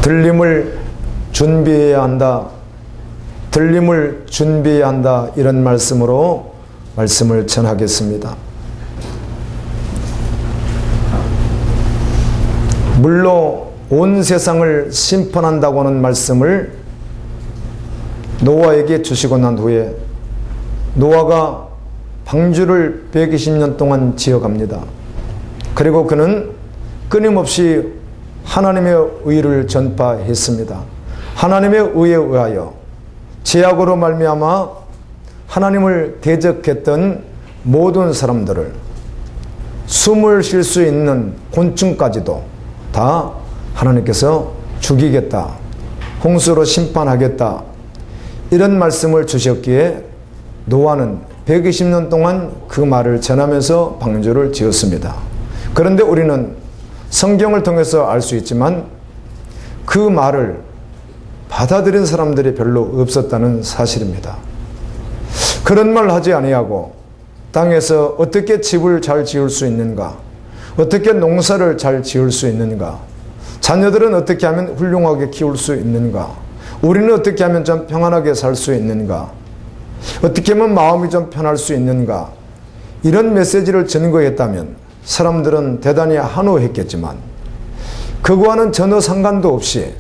들림을 준비해야 한다. 들림을 준비해야 한다. 이런 말씀으로 말씀을 전하겠습니다. 물로 온 세상을 심판한다고 하는 말씀을 노아에게 주시고 난 후에 노아가 방주를 120년 동안 지어갑니다. 그리고 그는 끊임없이 하나님의 의를 전파했습니다. 하나님의 의에 의하여 죄악으로 말미암아 하나님을 대적했던 모든 사람들을, 숨을 쉴 수 있는 곤충까지도 다 하나님께서 죽이겠다, 홍수로 심판하겠다, 이런 말씀을 주셨기에 노아는 120년 동안 그 말을 전하면서 방주를 지었습니다. 그런데 우리는 성경을 통해서 알 수 있지만 그 말을 받아들인 사람들이 별로 없었다는 사실입니다. 그런 말 하지 아니하고 땅에서 어떻게 집을 잘 지을 수 있는가, 어떻게 농사를 잘 지을 수 있는가, 자녀들은 어떻게 하면 훌륭하게 키울 수 있는가, 우리는 어떻게 하면 좀 평안하게 살 수 있는가, 어떻게 하면 마음이 좀 편할 수 있는가, 이런 메시지를 전거했다면 사람들은 대단히 한호했겠지만 그거와는 전혀 상관도 없이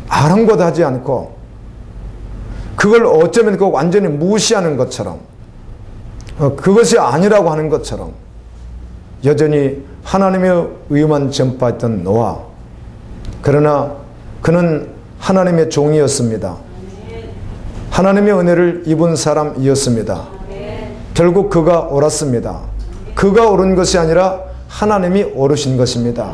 아랑곳하지 않고 그걸 어쩌면 꼭 완전히 무시하는 것처럼, 그것이 아니라고 하는 것처럼 여전히 하나님의 의만 전파했던 노아. 그러나 그는 하나님의 종이었습니다. 하나님의 은혜를 입은 사람이었습니다. 결국 그가 옳았습니다. 그가 옳은 것이 아니라 하나님이 옳으신 것입니다.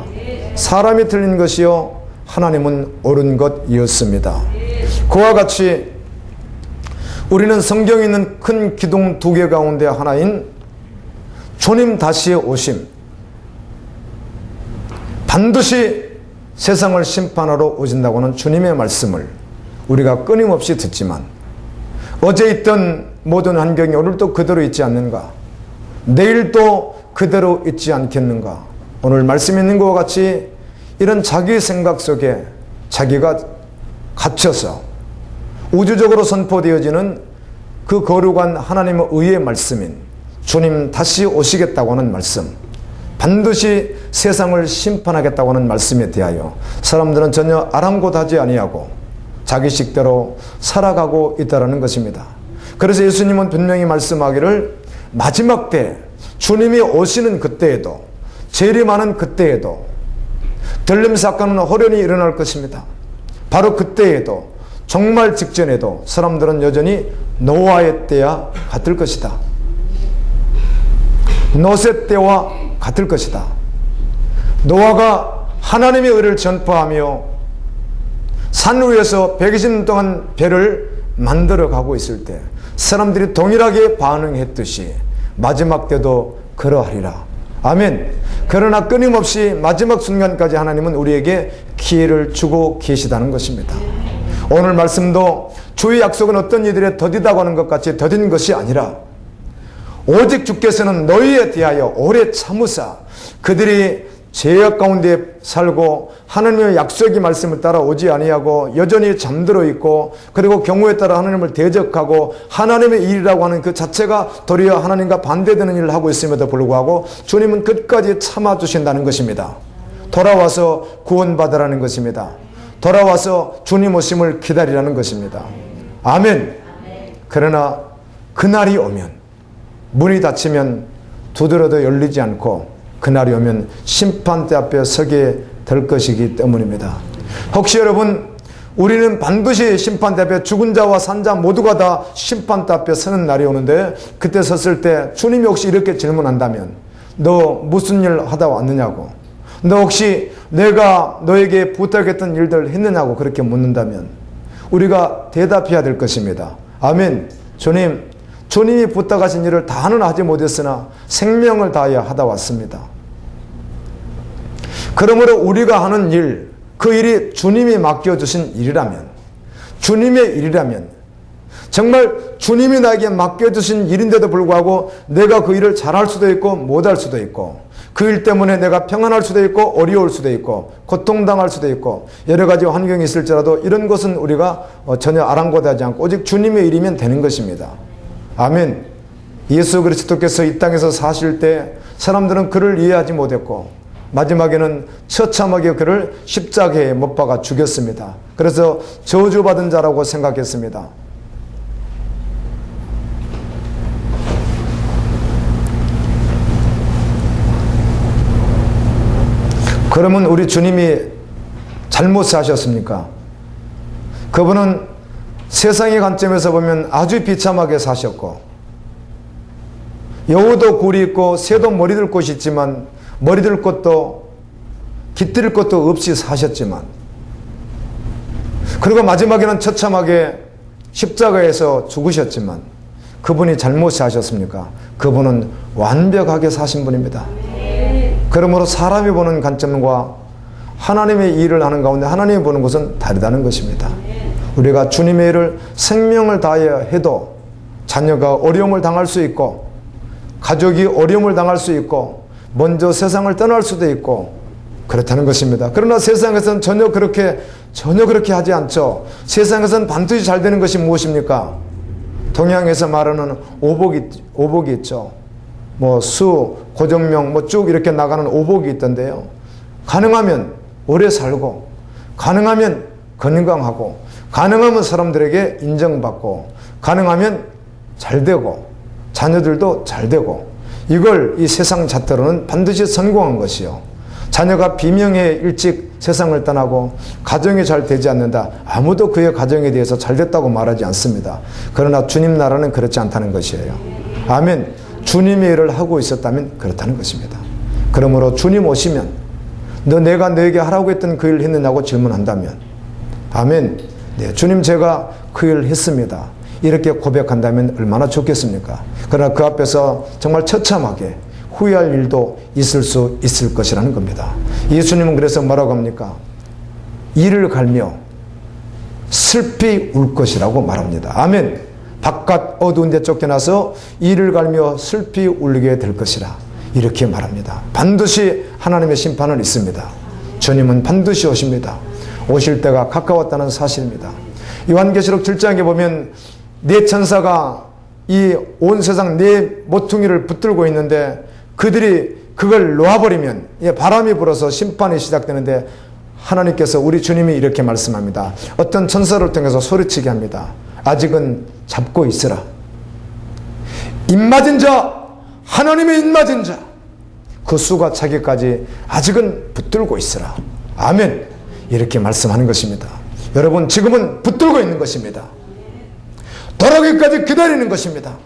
사람이 틀린 것이요 하나님은 옳은 것이었습니다. 그와 같이 우리는 성경에 있는 큰 기둥 두 개 가운데 하나인 주님 다시의 오심, 반드시 세상을 심판하러 오신다고 하는 주님의 말씀을 우리가 끊임없이 듣지만 어제 있던 모든 환경이 오늘도 그대로 있지 않는가, 내일도 그대로 있지 않겠는가. 오늘 말씀 있는 것과 같이 이런 자기 생각 속에 자기가 갇혀서 우주적으로 선포되어지는 그 거룩한 하나님의 의의 말씀인 주님 다시 오시겠다고 하는 말씀, 반드시 세상을 심판하겠다고 하는 말씀에 대하여 사람들은 전혀 아랑곳하지 아니하고 자기 식대로 살아가고 있다는 것입니다. 그래서 예수님은 분명히 말씀하기를 마지막 때 주님이 오시는 그때에도, 재림하는 그때에도 들림 사건은 호련히 일어날 것입니다. 바로 그때에도, 정말 직전에도 사람들은 여전히 노아의 때와 같을 것이다. 노세 때와 같을 것이다. 노아가 하나님의 의를 전파하며 산 위에서 120년 동안 배를 만들어 가고 있을 때 사람들이 동일하게 반응했듯이 마지막 때도 그러하리라. 아멘. 그러나 끊임없이 마지막 순간까지 하나님은 우리에게 기회를 주고 계시다는 것입니다. 오늘 말씀도 주의 약속은 어떤 이들의 더디다고 하는 것 같이 더딘 것이 아니라 오직 주께서는 너희에 대하여 오래 참으사 그들이 죄악 가운데 살고 하나님의 약속의 말씀을 따라 오지 아니하고 여전히 잠들어 있고, 그리고 경우에 따라 하나님을 대적하고 하나님의 일이라고 하는 그 자체가 도리어 하나님과 반대되는 일을 하고 있음에도 불구하고 주님은 끝까지 참아주신다는 것입니다. 돌아와서 구원받으라는 것입니다. 돌아와서 주님 오심을 기다리라는 것입니다. 아멘. 그러나 그날이 오면, 문이 닫히면 두드려도 열리지 않고 그날이 오면 심판대 앞에 서게 될 것이기 때문입니다. 혹시 여러분, 우리는 반드시 심판대 앞에 죽은 자와 산 자 모두가 다 심판대 앞에 서는 날이 오는데, 그때 섰을 때 주님이 혹시 이렇게 질문한다면 너 무슨 일 하다 왔느냐고, 너 혹시 내가 너에게 부탁했던 일들 했느냐고 그렇게 묻는다면 우리가 대답해야 될 것입니다. 아멘. 주님이 부탁하신 일을 다는 하지 못했으나 생명을 다하여 하다 왔습니다. 그러므로 우리가 하는 일, 그 일이 주님이 맡겨주신 일이라면, 주님의 일이라면, 정말 주님이 나에게 맡겨주신 일인데도 불구하고 내가 그 일을 잘할 수도 있고 못할 수도 있고, 그 일 때문에 내가 평안할 수도 있고 어려울 수도 있고 고통당할 수도 있고 여러 가지 환경이 있을지라도 이런 것은 우리가 전혀 아랑곳하지 않고 오직 주님의 일이면 되는 것입니다. 아멘. 예수 그리스도께서 이 땅에서 사실 때 사람들은 그를 이해하지 못했고 마지막에는 처참하게 그를 십자가에 못 박아 죽였습니다. 그래서 저주받은 자라고 생각했습니다. 그러면 우리 주님이 잘못 사셨습니까? 그분은 세상의 관점에서 보면 아주 비참하게 사셨고 여우도 굴이 있고 새도 머리 들 곳이 있지만 머리 들 곳도 깃들 곳도 없이 사셨지만 그리고 마지막에는 처참하게 십자가에서 죽으셨지만 그분이 잘못 사셨습니까? 그분은 완벽하게 사신 분입니다. 그러므로 사람이 보는 관점과 하나님의 일을 하는 가운데 하나님이 보는 것은 다르다는 것입니다. 우리가 주님의 일을 생명을 다하여 해도 자녀가 어려움을 당할 수 있고 가족이 어려움을 당할 수 있고 먼저 세상을 떠날 수도 있고 그렇다는 것입니다. 그러나 세상에서는 전혀 그렇게 하지 않죠. 세상에서는 반드시 잘 되는 것이 무엇입니까? 동양에서 말하는 오복이 있죠. 수, 고정명 쭉 이렇게 나가는 오복이 있던데요. 가능하면 오래 살고 가능하면 건강하고 가능하면 사람들에게 인정받고 가능하면 잘 되고 자녀들도 잘 되고 이걸 이 세상 잣대로는 반드시 성공한 것이요. 자녀가 비명에 일찍 세상을 떠나고 가정이 잘 되지 않는다. 아무도 그의 가정에 대해서 잘 됐다고 말하지 않습니다. 그러나 주님 나라는 그렇지 않다는 것이에요. 아멘. 주님의 일을 하고 있었다면 그렇다는 것입니다. 그러므로 주님 오시면 내가 너에게 하라고 했던 그 일을 했느냐고 질문한다면 아멘. 네, 주님 제가 그 일을 했습니다. 이렇게 고백한다면 얼마나 좋겠습니까? 그러나 그 앞에서 정말 처참하게 후회할 일도 있을 수 있을 것이라는 겁니다. 예수님은 그래서 뭐라고 합니까? 이를 갈며 슬피 울 것이라고 말합니다. 아멘. 바깥 어두운 데 쫓겨나서 이를 갈며 슬피 울게 될 것이라 이렇게 말합니다. 반드시 하나님의 심판은 있습니다. 주님은 반드시 오십니다. 오실 때가 가까웠다는 사실입니다. 요한계시록 7장에 보면 네 천사가 이 온 세상 네 모퉁이를 붙들고 있는데 그들이 그걸 놓아버리면 바람이 불어서 심판이 시작되는데 하나님께서 우리 주님이 이렇게 말씀합니다. 어떤 천사를 통해서 소리치게 합니다. 아직은 잡고 있으라. 입맞은 자, 하나님의 입맞은 자, 그 수가 차기까지 아직은 붙들고 있으라. 아멘. 이렇게 말씀하는 것입니다. 여러분 지금은 붙들고 있는 것입니다. 돌아오기까지 기다리는 것입니다.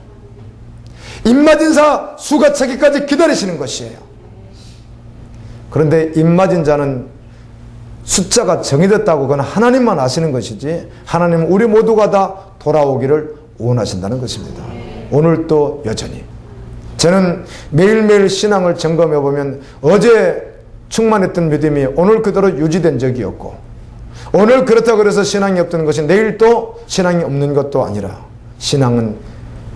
입맞은 자 수가 차기까지 기다리시는 것이에요. 그런데 입맞은 자는 숫자가 정해졌다고 그건 하나님만 아시는 것이지 하나님은 우리 모두가 다 돌아오기를 원하신다는 것입니다. 오늘도 여전히 저는 매일매일 신앙을 점검해 보면 어제 충만했던 믿음이 오늘 그대로 유지된 적이 없고 오늘 그렇다고 해서 신앙이 없던 것이 내일 또 신앙이 없는 것도 아니라 신앙은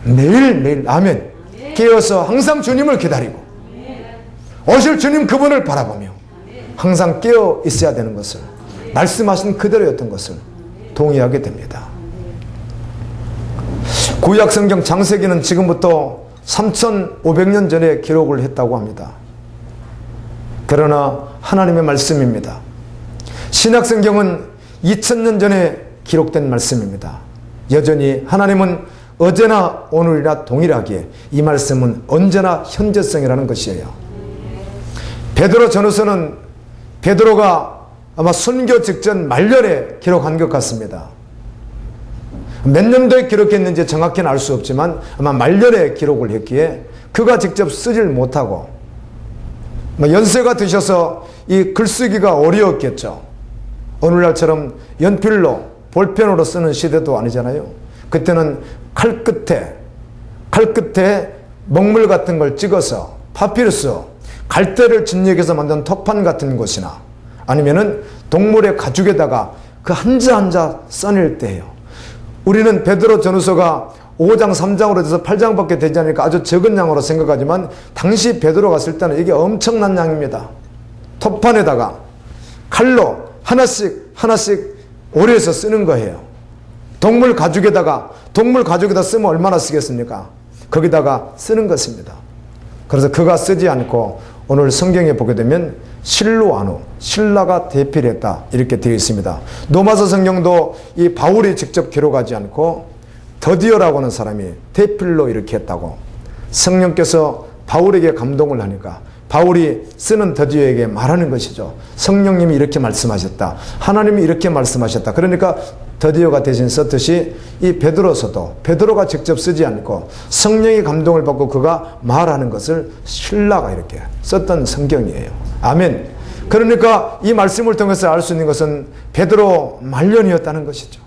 매일매일 아멘 깨어서 항상 주님을 기다리고 오실 주님 그분을 바라보며 항상 깨어 있어야 되는 것을 말씀하신 그대로였던 것을 동의하게 됩니다. 구약성경 창세기는 지금부터 3500년 전에 기록을 했다고 합니다. 그러나 하나님의 말씀입니다. 신약성경은 2000년 전에 기록된 말씀입니다. 여전히 하나님은 어제나 오늘이나 동일하기에 이 말씀은 언제나 현재성이라는 것이에요. 베드로 전후서는 베드로가 아마 순교 직전 말년에 기록한 것 같습니다. 몇 년도에 기록했는지 정확히는 알 수 없지만 아마 말년에 기록을 했기에 그가 직접 쓰질 못하고 연세가 드셔서 이 글쓰기가 어려웠겠죠. 오늘날처럼 연필로 볼펜으로 쓰는 시대도 아니잖아요. 그때는 칼끝에 먹물 같은 걸 찍어서 파피루스 갈대를 진액해서 만든 톱판 같은 것이나 아니면은 동물의 가죽에다가 그 한자 한자 써낼 때예요. 우리는 베드로 전후서가 5장 3장으로 돼서 8장밖에 되지 않으니까 아주 적은 양으로 생각하지만 당시 베드로가 쓸 때는 이게 엄청난 양입니다. 톱판에다가 칼로 하나씩 오려서 쓰는 거예요. 동물 가죽에다 쓰면 얼마나 쓰겠습니까? 거기다가 쓰는 것입니다. 그래서 그가 쓰지 않고 오늘 성경에 보게 되면 실로아누, 신라가 대피를 했다 이렇게 되어 있습니다. 로마서 성경도 이 바울이 직접 기록하지 않고 더디어라고 하는 사람이 대필로 이렇게 했다고, 성령께서 바울에게 감동을 하니까 바울이 쓰는 더디어에게 말하는 것이죠. 성령님이 이렇게 말씀하셨다, 하나님이 이렇게 말씀하셨다. 그러니까 더디어가 대신 썼듯이 이 베드로서도 베드로가 직접 쓰지 않고 성령의 감동을 받고 그가 말하는 것을 신라가 이렇게 썼던 성경이에요. 아멘. 그러니까 이 말씀을 통해서 알 수 있는 것은 베드로 말년이었다는 것이죠.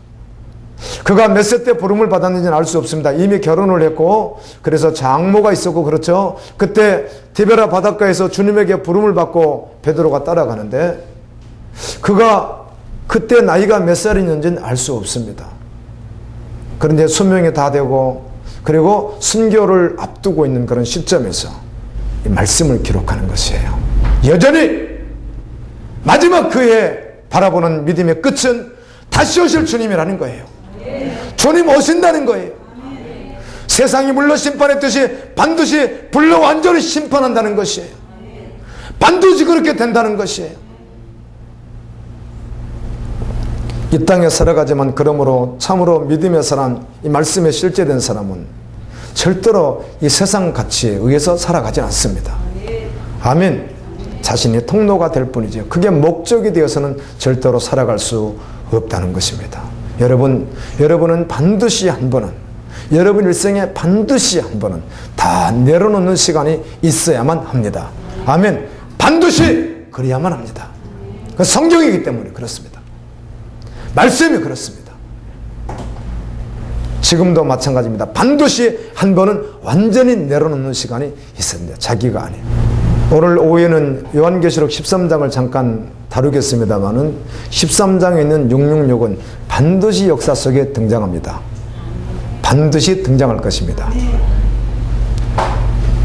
그가 몇 세 때 부름을 받았는지는 알 수 없습니다. 이미 결혼을 했고 그래서 장모가 있었고 그렇죠. 그때 디베라 바닷가에서 주님에게 부름을 받고 베드로가 따라가는데 그가 그때 나이가 몇 살이었는지는 알 수 없습니다. 그런데 수명이 다 되고 그리고 순교를 앞두고 있는 그런 시점에서 이 말씀을 기록하는 것이에요. 여전히 마지막 그의 바라보는 믿음의 끝은 다시 오실 주님이라는 거예요. 주님 오신다는 거예요. 세상이 물러 심판했듯이 반드시 불러 완전히 심판한다는 것이에요. 반드시 그렇게 된다는 것이에요. 이 땅에 살아가지만 그러므로 참으로 믿음의 사람, 이 말씀에 실제된 사람은 절대로 이 세상 가치에 의해서 살아가지 않습니다. 아멘. 자신이 통로가 될 뿐이죠. 그게 목적이 되어서는 절대로 살아갈 수 없다는 것입니다. 여러분은 반드시 한 번은, 여러분 일생에 반드시 한 번은 다 내려놓는 시간이 있어야만 합니다. 아멘. 반드시 그래야만 합니다. 그 성경이기 때문에 그렇습니다. 말씀이 그렇습니다. 지금도 마찬가지입니다. 반드시 한 번은 완전히 내려놓는 시간이 있습니다. 자기가 아니에요. 오늘 오후에는 요한계시록 13장을 잠깐 다루겠습니다만은 13장에 있는 666은 반드시 역사 속에 등장합니다. 반드시 등장할 것입니다.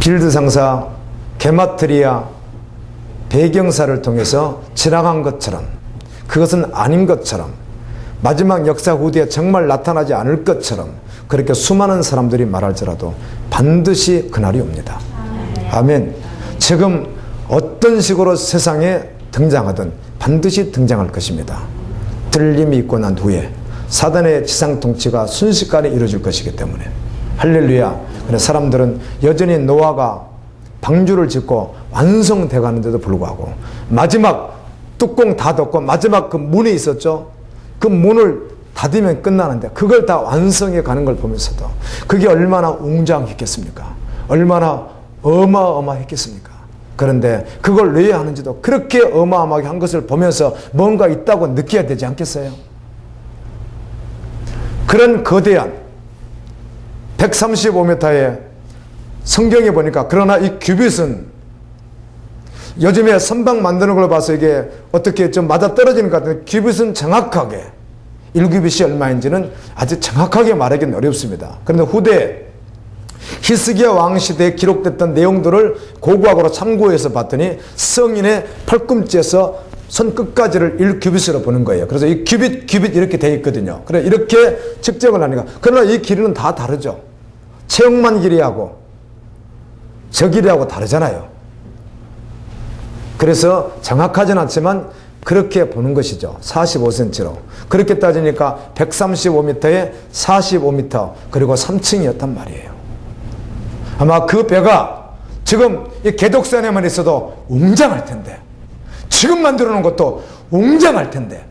빌드 상사, 게마트리아, 배경사를 통해서 지나간 것처럼, 그것은 아닌 것처럼, 마지막 역사 후대에 정말 나타나지 않을 것처럼 그렇게 수많은 사람들이 말할지라도 반드시 그날이 옵니다. 아멘. 지금 어떤 식으로 세상에 등장하든 반드시 등장할 것입니다. 들림이 있고 난 후에 사단의 지상 통치가 순식간에 이루어질 것이기 때문에 할렐루야. 그런데 사람들은 여전히 노아가 방주를 짓고 완성돼 가는데도 불구하고 마지막 뚜껑 다 덮고 마지막 그 문이 있었죠. 그 문을 닫으면 끝나는데 그걸 다 완성해 가는 걸 보면서도 그게 얼마나 웅장했겠습니까? 얼마나 어마어마했겠습니까? 그런데 그걸 왜 하는지도 그렇게 어마어마하게 한 것을 보면서 뭔가 있다고 느껴야 되지 않겠어요? 그런 거대한 135m의 성경에 보니까, 그러나 이 큐빗은 요즘에 선박 만드는 걸 봐서 이게 어떻게 좀 맞아떨어지는 것 같은데 큐빗은 정확하게 1큐빗이 얼마인지는 아주 정확하게 말하기는 어렵습니다. 그런데 후대 히스기야 왕 시대에 기록됐던 내용들을 고고학으로 참고해서 봤더니 성인의 팔꿈치에서 손끝까지를 1큐빗으로 보는 거예요. 그래서 이 큐빗 이렇게 돼 있거든요. 그래 이렇게 측정을 하니까, 그러나 이 길이는 다 다르죠. 체육만 길이하고 저 길이하고 다르잖아요. 그래서 정확하진 않지만 그렇게 보는 것이죠. 45cm로. 그렇게 따지니까 135m에 45m 그리고 3층이었단 말이에요. 아마 그 배가 지금 이 개독산에만 있어도 웅장할 텐데, 지금 만들어 놓은 것도 웅장할 텐데,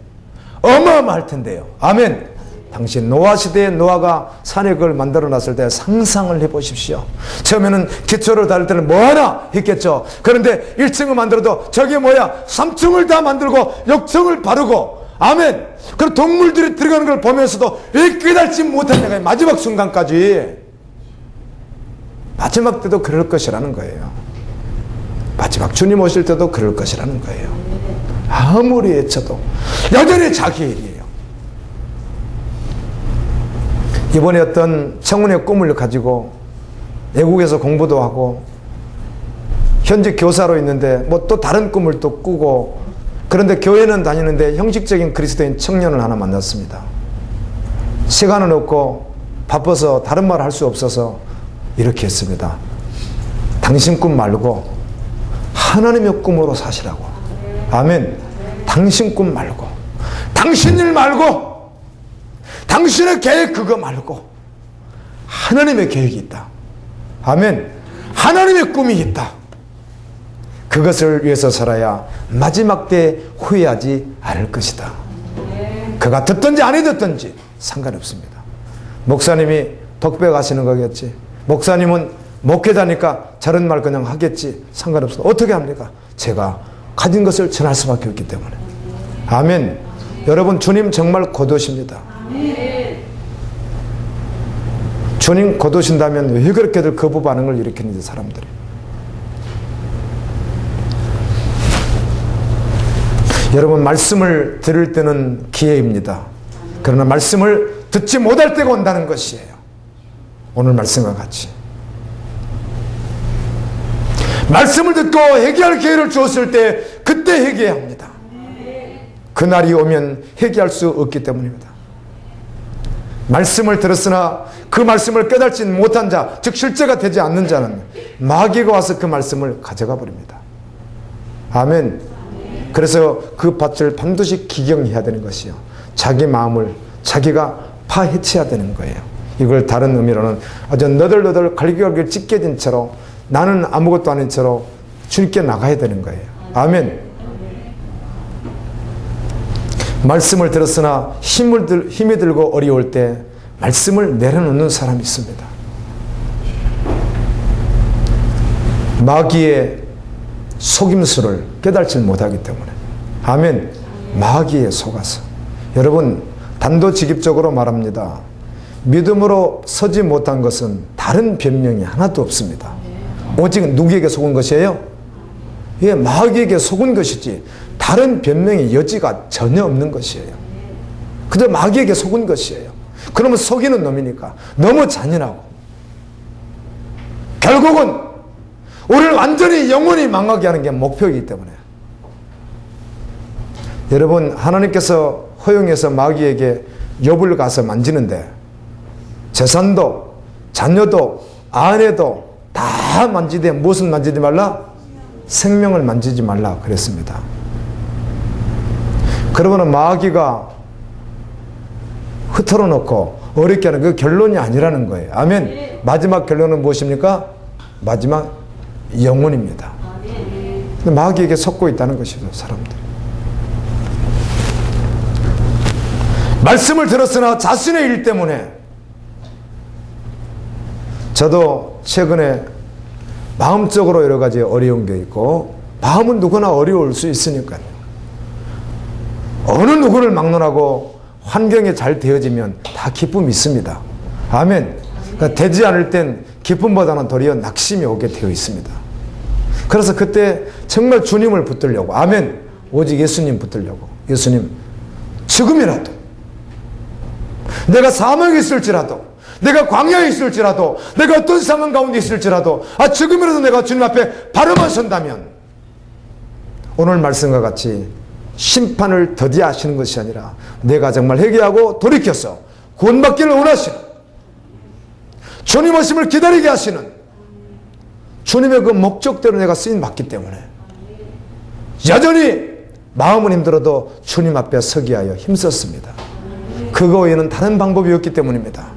어마어마할 텐데요. 아멘. 당시 노아 시대에 노아가 산에 그걸 만들어 놨을 때 상상을 해 보십시오. 처음에는 기초를 다릴 때는 뭐하나 했겠죠. 그런데 1층을 만들어도 저게 뭐야 3층을 다 만들고 6층을 바르고, 아멘. 그리고 동물들이 들어가는 걸 보면서도 왜 깨달지 못했냐. 마지막 순간까지, 마지막 때도 그럴 것이라는 거예요. 마지막 주님 오실 때도 그럴 것이라는 거예요. 아무리 애쳐도 여전히 자기 일이에요. 이번에 어떤 청운의 꿈을 가지고 외국에서 공부도 하고 현직 교사로 있는데 뭐 또 다른 꿈을 또 꾸고, 그런데 교회는 다니는데 형식적인 그리스도인 청년을 하나 만났습니다. 시간은 없고 바빠서 다른 말 할 수 없어서 이렇게 했습니다. 당신 꿈 말고 하나님의 꿈으로 사시라고. 아멘. 당신 꿈 말고, 당신 일 말고, 당신의 계획 그거 말고 하나님의 계획이 있다. 아멘. 하나님의 꿈이 있다. 그것을 위해서 살아야 마지막 때 후회하지 않을 것이다. 그가 듣든지 안 듣든지 상관없습니다. 목사님이 덕배 가시는 거겠지, 목사님은 목회자니까 저런 말 그냥 하겠지, 상관없어. 어떻게 합니까? 제가 가진 것을 전할 수밖에 없기 때문에. 아멘. 여러분, 주님 정말 곧 오십니다. 주님 곧 오신다면 왜 그렇게들 거부 반응을 일으키는지 사람들이. 여러분, 말씀을 들을 때는 기회입니다. 그러나 말씀을 듣지 못할 때가 온다는 것이에요. 오늘 말씀과 같이 말씀을 듣고 회개할 기회를 주었을 때 그때 회개해야 합니다. 그날이 오면 회개할 수 없기 때문입니다. 말씀을 들었으나 그 말씀을 깨닫지 못한 자, 즉 실제가 되지 않는 자는 마귀가 와서 그 말씀을 가져가 버립니다. 아멘. 그래서 그 밭을 반드시 기경해야 되는 것이요, 자기 마음을 자기가 파헤쳐야 되는 거예요. 이걸 다른 의미로는 아주 너덜너덜 갈기갈기 찢겨진 채로 나는 아무것도 아닌 채로 주님께 나가야 되는 거예요. 아멘. 말씀을 들었으나 힘이 들고 어려울 때 말씀을 내려놓는 사람이 있습니다. 마귀의 속임수를 깨달지 못하기 때문에. 아멘. 마귀에 속아서. 여러분, 단도직입적으로 말합니다. 믿음으로 서지 못한 것은 다른 변명이 하나도 없습니다. 오직 누구에게 속은 것이에요? 예, 마귀에게 속은 것이지 다른 변명의 여지가 전혀 없는 것이에요. 그저 마귀에게 속은 것이에요. 그러면 속이는 놈이니까 너무 잔인하고 결국은 우리를 완전히 영원히 망하게 하는 게 목표이기 때문에. 여러분, 하나님께서 허용해서 마귀에게 욥을 가서 만지는데 재산도 자녀도 아내도 다 만지되 무엇은 만지지 말라? 생명을 만지지 말라 그랬습니다. 그러면 마귀가 흐트러 놓고 어렵게 하는 그 결론이 아니라는 거예요. 아멘. 마지막 결론은 무엇입니까? 마지막 영혼입니다. 근데 마귀에게 속고 있다는 것이죠, 사람들이. 말씀을 들었으나 자신의 일 때문에. 저도 최근에 마음적으로 여러 가지 어려운 게 있고, 마음은 누구나 어려울 수 있으니까요. 어느 누구를 막론하고 환경이 잘 되어지면 다 기쁨이 있습니다. 아멘. 그러니까 되지 않을 땐 기쁨보다는 도리어 낙심이 오게 되어 있습니다. 그래서 그때 정말 주님을 붙들려고, 아멘, 오직 예수님 붙들려고, 예수님, 지금이라도 내가 사망에 있을지라도, 내가 광야에 있을지라도, 내가 어떤 상황 가운데 있을지라도, 지금이라도 내가 주님 앞에 바로만 선다면 오늘 말씀과 같이 심판을 더디하시는 것이 아니라 내가 정말 회개하고 돌이켜서 구원받기를 원하시는, 주님 오심을 기다리게 하시는 주님의 그 목적대로 내가 쓰임받기 때문에 여전히 마음은 힘들어도 주님 앞에 서기 위하여 힘썼습니다. 그거 외에는 다른 방법이 없기 때문입니다.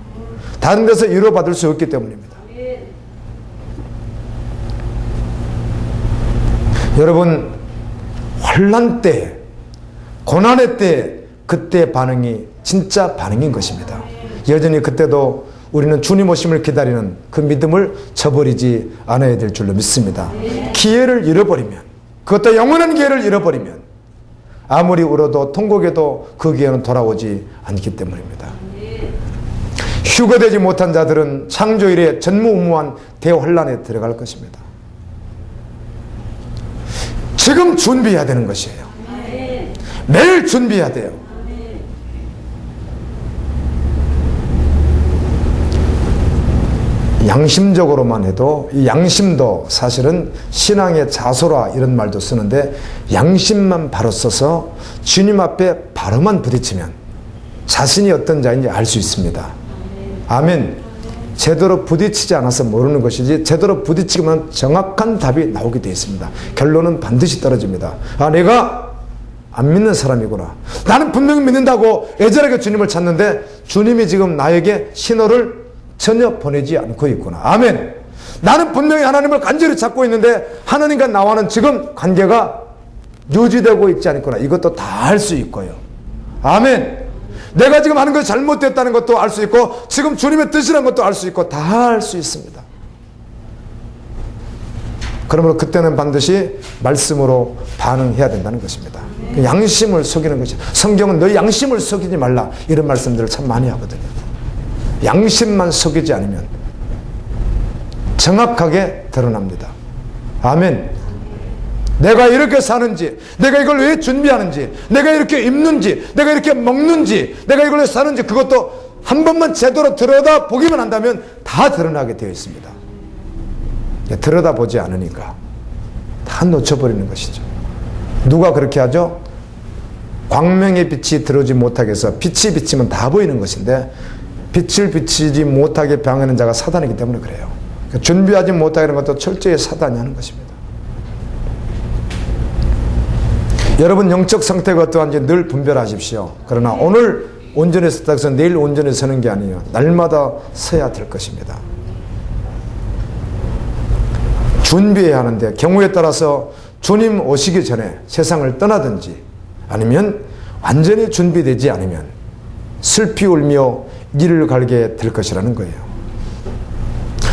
다른 데서 위로받을 수 없기 때문입니다. 여러분, 환난 때, 고난의 때, 그때 반응이 진짜 반응인 것입니다. 여전히 그때도 우리는 주님 오심을 기다리는 그 믿음을 저버리지 않아야 될 줄로 믿습니다. 기회를 잃어버리면, 그것도 영원한 기회를 잃어버리면 아무리 울어도 통곡해도 그 기회는 돌아오지 않기 때문입니다. 휴거되지 못한 자들은 창조일에 전무후무한 대환란에 들어갈 것입니다. 지금 준비해야 되는 것이에요. 매일 준비해야 돼요. 양심적으로만 해도 이 양심도 사실은 신앙의 자소라 이런 말도 쓰는데 양심만 바로 써서 주님 앞에 바로만 부딪히면 자신이 어떤 자인지 알 수 있습니다. 아멘. 제대로 부딪히지 않아서 모르는 것이지 제대로 부딪히면 정확한 답이 나오게 되어 있습니다. 결론은 반드시 떨어집니다. 아, 내가 안 믿는 사람이구나. 나는 분명히 믿는다고 애절하게 주님을 찾는데 주님이 지금 나에게 신호를 전혀 보내지 않고 있구나. 아멘. 나는 분명히 하나님을 간절히 찾고 있는데 하나님과 나와는 지금 관계가 유지되고 있지 않구나. 이것도 다 알 수 있고요. 아멘. 내가 지금 하는 것이 잘못됐다는 것도 알 수 있고 지금 주님의 뜻이라는 것도 알 수 있고 다 알 수 있습니다. 그러므로 그때는 반드시 말씀으로 반응해야 된다는 것입니다. 양심을 속이는 것이, 성경은 너희 양심을 속이지 말라 이런 말씀들을 참 많이 하거든요. 양심만 속이지 않으면 정확하게 드러납니다. 아멘. 내가 이렇게 사는지, 내가 이걸 왜 준비하는지, 내가 이렇게 입는지, 내가 이렇게 먹는지, 내가 이걸 왜 사는지 그것도 한 번만 제대로 들여다보기만 한다면 다 드러나게 되어 있습니다. 들여다보지 않으니까 다 놓쳐버리는 것이죠. 누가 그렇게 하죠? 광명의 빛이 들어오지 못하게 해서 빛이 비치면 다 보이는 것인데 빛을 비치지 못하게 방해하는 자가 사단이기 때문에 그래요. 그러니까 준비하지 못하게 하는 것도 철저히 사단이 하는 것입니다. 여러분 영적 상태가 어떠한지 늘 분별하십시오. 그러나 오늘 온전히 섰다 해서 내일 온전히 서는 게 아니에요. 날마다 서야 될 것입니다. 준비해야 하는데 경우에 따라서 주님 오시기 전에 세상을 떠나든지 아니면 완전히 준비되지 않으면 슬피 울며 이를 갈게 될 것이라는 거예요.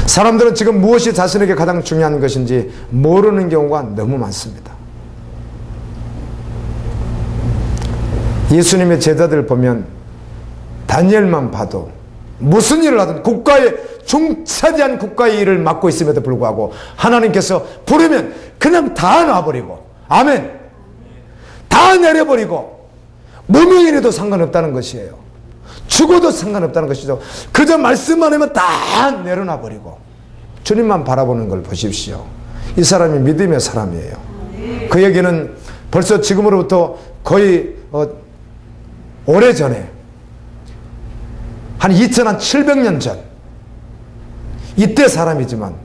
사람들은 지금 무엇이 자신에게 가장 중요한 것인지 모르는 경우가 너무 많습니다. 예수님의 제자들 보면 다니엘만 봐도 무슨 일을 하든 국가의 중차지한 국가의 일을 맡고 있음에도 불구하고 하나님께서 부르면 그냥 다 놔버리고 아멘 다 내려버리고 무명이라도 상관없다는 것이에요. 죽어도 상관없다는 것이죠. 그저 말씀만 하면 다 내려놔버리고 주님만 바라보는 걸 보십시오. 이 사람이 믿음의 사람이에요. 그에게는 벌써 지금으로부터 거의 오래전에 한 2700년 전 이때 사람이지만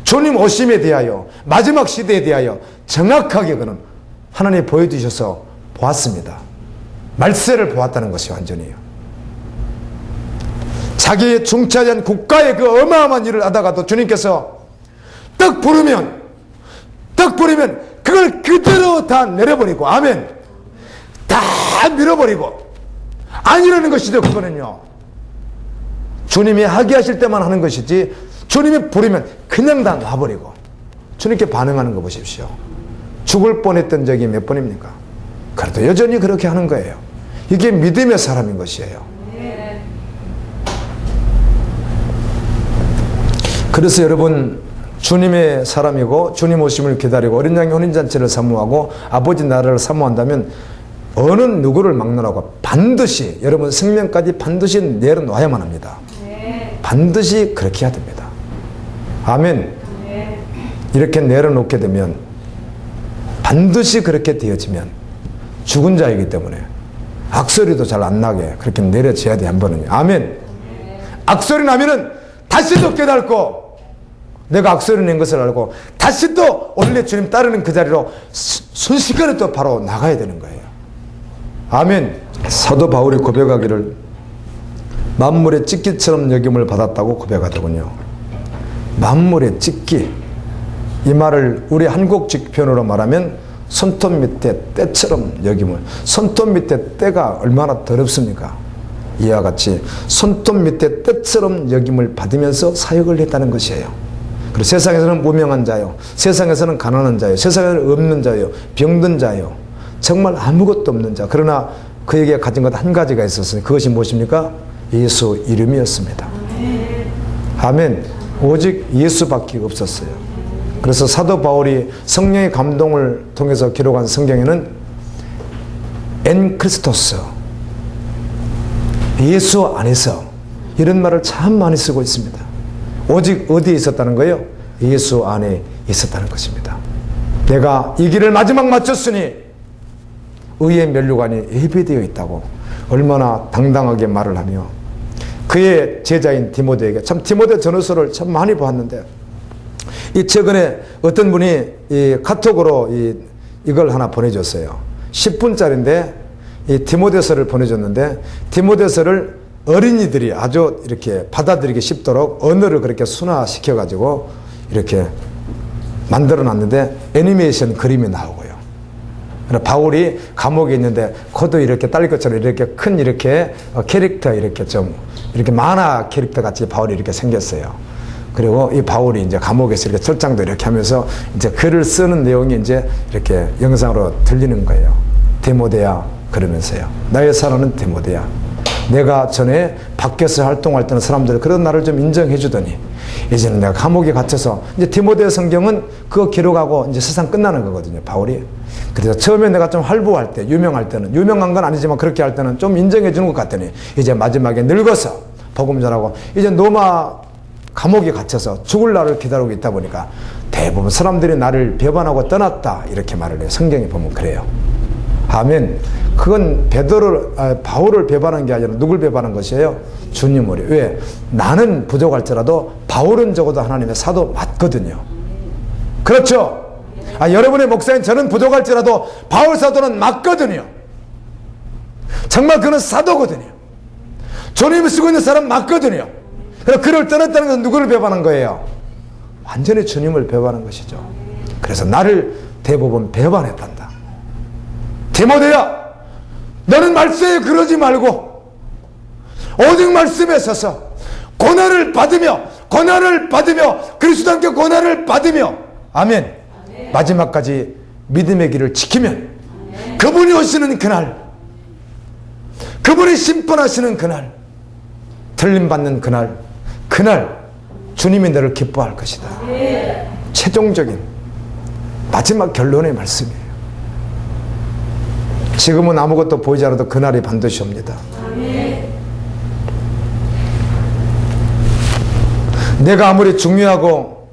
주님 오심에 대하여 마지막 시대에 대하여 정확하게 그는 하나님이 보여주셔서 보았습니다. 말세를 보았다는 것이 완전히요. 자기의 중차지한 국가의 그 어마어마한 일을 하다가도 주님께서 떡 부르면 그걸 그대로 다 내려버리고 아멘 다 밀어버리고 아니라는 것이죠. 그거는요 주님이 하게 하실 때만 하는 것이지 주님이 부르면 그냥 다 놔버리고 주님께 반응하는 거 보십시오. 죽을 뻔했던 적이 몇 번입니까? 그래도 여전히 그렇게 하는 거예요. 이게 믿음의 사람인 것이에요. 그래서 여러분 주님의 사람이고 주님 오심을 기다리고 어린 양의 혼인잔치를 사모하고 아버지 나라를 사모한다면 어느 누구를 막론하고 반드시 여러분 생명까지 반드시 내려놔야만 합니다. 반드시 그렇게 해야 됩니다. 아멘. 이렇게 내려놓게 되면 반드시 그렇게 되어지면 죽은 자이기 때문에 악소리도 잘 안 나게 그렇게 내려져야 돼 한 번은. 아멘. 악소리 나면은 다시 또 깨닫고 내가 악소리 낸 것을 알고 다시 또 원래 주님 따르는 그 자리로 순식간에 또 바로 나가야 되는 거예요. 아멘. 사도 바울이 고백하기를 만물의 찢기처럼 여김을 받았다고 고백하더군요. 만물의 찢기, 이 말을 우리 한국식 표현으로 말하면 손톱 밑에 때처럼 여김을, 손톱 밑에 때가 얼마나 더럽습니까? 이와 같이 손톱 밑에 때처럼 여김을 받으면서 사역을 했다는 것이에요. 그리고 세상에서는 무명한 자요, 세상에서는 가난한 자요, 세상에는 없는 자요, 병든 자요, 정말 아무것도 없는 자. 그러나 그에게 가진 것 한 가지가 있었어요. 그것이 무엇입니까? 예수 이름이었습니다. 아멘. 오직 예수밖에 없었어요. 그래서 사도 바울이 성령의 감동을 통해서 기록한 성경에는 엔 크리스토스, 예수 안에서 이런 말을 참 많이 쓰고 있습니다. 오직 어디에 있었다는 거예요? 예수 안에 있었다는 것입니다. 내가 이 길을 마지막 마쳤으니 의의 면류관이 예비되어 있다고 얼마나 당당하게 말을 하며 그의 제자인 디모데에게, 참 디모데 전후서를 참 많이 보았는데 이 최근에 어떤 분이 이 카톡으로 이걸 하나 보내줬어요. 10분짜리인데 이 디모데서를 보내줬는데 디모데서를 어린이들이 아주 이렇게 받아들이기 쉽도록 언어를 그렇게 순화시켜 가지고 이렇게 만들어 놨는데 애니메이션 그림이 나오고요. 바울이 감옥에 있는데 코도 이렇게 딸 것처럼 이렇게 큰 이렇게 캐릭터 이렇게 좀 이렇게 만화 캐릭터 같이 바울이 이렇게 생겼어요. 그리고 이 바울이 이제 감옥에서 이렇게 철장도 이렇게 하면서 이제 글을 쓰는 내용이 이제 이렇게 영상으로 들리는 거예요. 디모데야 그러면서요. 나의 사랑하는 디모데야. 내가 전에 밖에서 활동할 때는 사람들이 그런 나를 좀 인정해 주더니 이제는 내가 감옥에 갇혀서 이제 디모데 성경은 그거 기록하고 이제 세상 끝나는 거거든요. 바울이. 그래서 처음에 내가 좀 활보할 때, 유명할 때는, 유명한 건 아니지만 그렇게 할 때는 좀 인정해 주는 것 같더니 이제 마지막에 늙어서 복음 전하고 이제 노마 감옥에 갇혀서 죽을 날을 기다리고 있다 보니까 대부분 사람들이 나를 배반하고 떠났다 이렇게 말을 해요. 성경에 보면 그래요. 아멘. 그건 바울을 배반한 게 아니라 누굴 배반한 것이에요? 주님을. 왜? 나는 부족할지라도 바울은 적어도 하나님의 사도 맞거든요. 그렇죠? 여러분의 목사인 저는 부족할지라도 바울 사도는 맞거든요. 정말 그는 사도거든요. 주님이 쓰고 있는 사람 맞거든요. 그래서 그를 떠났다는 것은 누구를 배반한 거예요? 완전히 주님을 배반한 것이죠. 그래서 나를 대부분 배반했단다. 디모데야, 너는 말씀에 그러지 말고 오직 말씀에 서서 고난을 받으며 그리스도 함께 고난을 받으며 아멘. 마지막까지 믿음의 길을 지키면 그분이 오시는 그날, 그분이 심판하시는 그날, 틀림받는 그날 주님이 너를 기뻐할 것이다. 최종적인 마지막 결론의 말씀이에요. 지금은 아무것도 보이지 않아도 그날이 반드시 옵니다. 내가 아무리 중요하고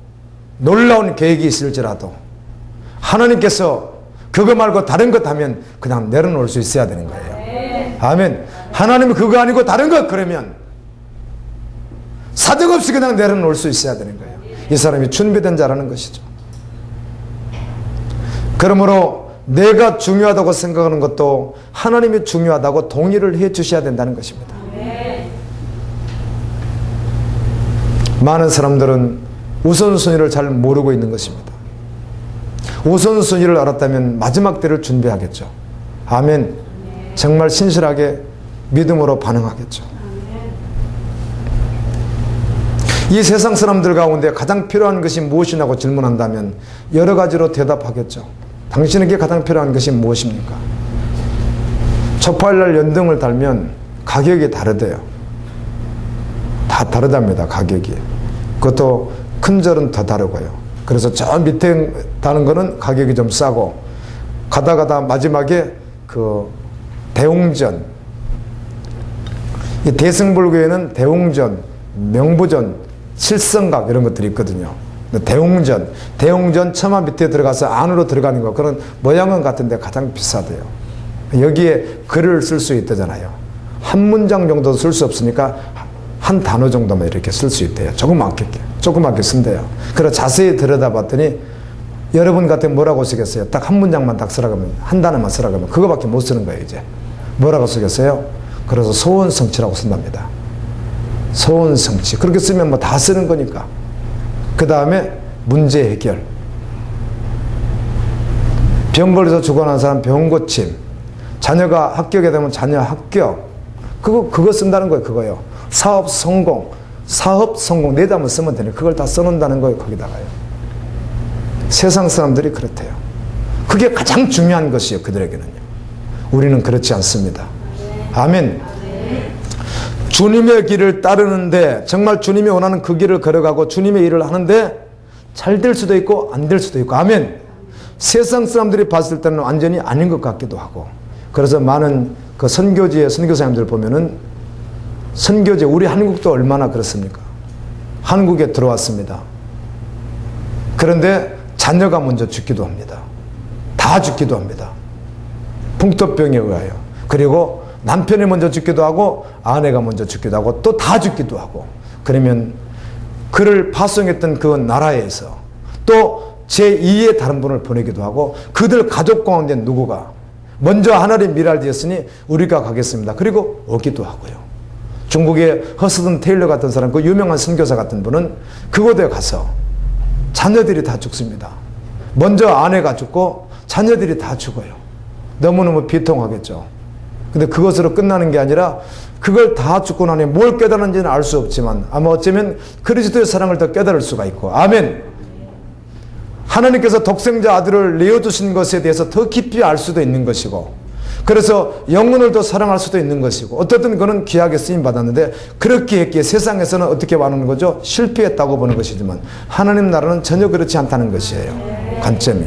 놀라운 계획이 있을지라도 하나님께서 그거 말고 다른 것 하면 그냥 내려놓을 수 있어야 되는 거예요. 아멘. 하나님이 그거 아니고 다른 것 그러면 사정없이 그냥 내려놓을 수 있어야 되는 거예요. 이 사람이 준비된 자라는 것이죠. 그러므로 내가 중요하다고 생각하는 것도 하나님이 중요하다고 동의를 해 주셔야 된다는 것입니다. 많은 사람들은 우선순위를 잘 모르고 있는 것입니다. 우선순위를 알았다면 마지막 때를 준비하겠죠. 아멘. 정말 신실하게 믿음으로 반응하겠죠. 이 세상 사람들 가운데 가장 필요한 것이 무엇이냐고 질문한다면 여러 가지로 대답하겠죠. 당신에게 가장 필요한 것이 무엇입니까? 초파일날 연등을 달면 가격이 다르대요. 다 다르답니다. 가격이. 그것도 큰 절은 더 다르고요. 그래서 저 밑에 다는 거는 가격이 좀 싸고 가다 마지막에 그 대웅전, 이 대승불교에는 대웅전, 명부전, 칠성각 이런 것들이 있거든요. 대웅전 처마 밑에 들어가서 안으로 들어가는 거, 그런 모양은 같은데 가장 비싸대요. 여기에 글을 쓸 수 있다잖아요. 한 문장 정도 쓸 수 없으니까 한 단어 정도만 이렇게 쓸 수 있대요. 조그맣게 쓴대요. 그래서 자세히 들여다봤더니 여러분 같은 뭐라고 쓰겠어요? 딱 한 문장만 딱 쓰라고 하면, 한 단어만 쓰라고 하면 그거밖에 못 쓰는 거예요. 이제 뭐라고 쓰겠어요? 그래서 소원성취라고 쓴답니다. 소원성취. 그렇게 쓰면 뭐 다 쓰는 거니까. 그 다음에 문제 해결, 병 걸려서 죽어난 사람 병 고침, 자녀가 합격이 되면 자녀 합격, 그거 쓴다는 거예요. 그거요. 사업 성공 네 단어 쓰면 되네. 그걸 다 써놓는다는 거예요. 거기다가요. 세상 사람들이 그렇대요. 그게 가장 중요한 것이에요. 그들에게는요. 우리는 그렇지 않습니다. 아멘. 주님의 길을 따르는데, 정말 주님이 원하는 그 길을 걸어가고 주님의 일을 하는데 잘 될 수도 있고 안 될 수도 있고. 아멘. 세상 사람들이 봤을 때는 완전히 아닌 것 같기도 하고. 그래서 많은 그 선교지의 선교사님들 보면은, 선교지 우리 한국도 얼마나 그렇습니까? 한국에 들어왔습니다. 그런데 자녀가 먼저 죽기도 합니다. 다 죽기도 합니다. 풍토병에 의하여. 그리고 남편이 먼저 죽기도 하고 아내가 먼저 죽기도 하고 또 다 죽기도 하고. 그러면 그를 파송했던 그 나라에서 또 제2의 다른 분을 보내기도 하고 그들 가족 가운데 누구가 먼저 하늘의 미랄 되었으니 우리가 가겠습니다. 그리고 오기도 하고요. 중국의 허스든 테일러 같은 사람, 그 유명한 선교사 같은 분은 그곳에 가서 자녀들이 다 죽습니다. 먼저 아내가 죽고 자녀들이 다 죽어요. 너무너무 비통하겠죠. 근데 그것으로 끝나는 게 아니라 그걸 다 죽고 나니 뭘 깨달았는지는 알 수 없지만 아마 어쩌면 그리스도의 사랑을 더 깨달을 수가 있고, 아멘. 하나님께서 독생자 아들을 내어주신 것에 대해서 더 깊이 알 수도 있는 것이고, 그래서 영혼을 더 사랑할 수도 있는 것이고, 어떻든 그는 귀하게 쓰임받았는데 그렇게 했기에 세상에서는 어떻게 말하는 거죠? 실패했다고 보는 것이지만 하나님 나라는 전혀 그렇지 않다는 것이에요. 관점이.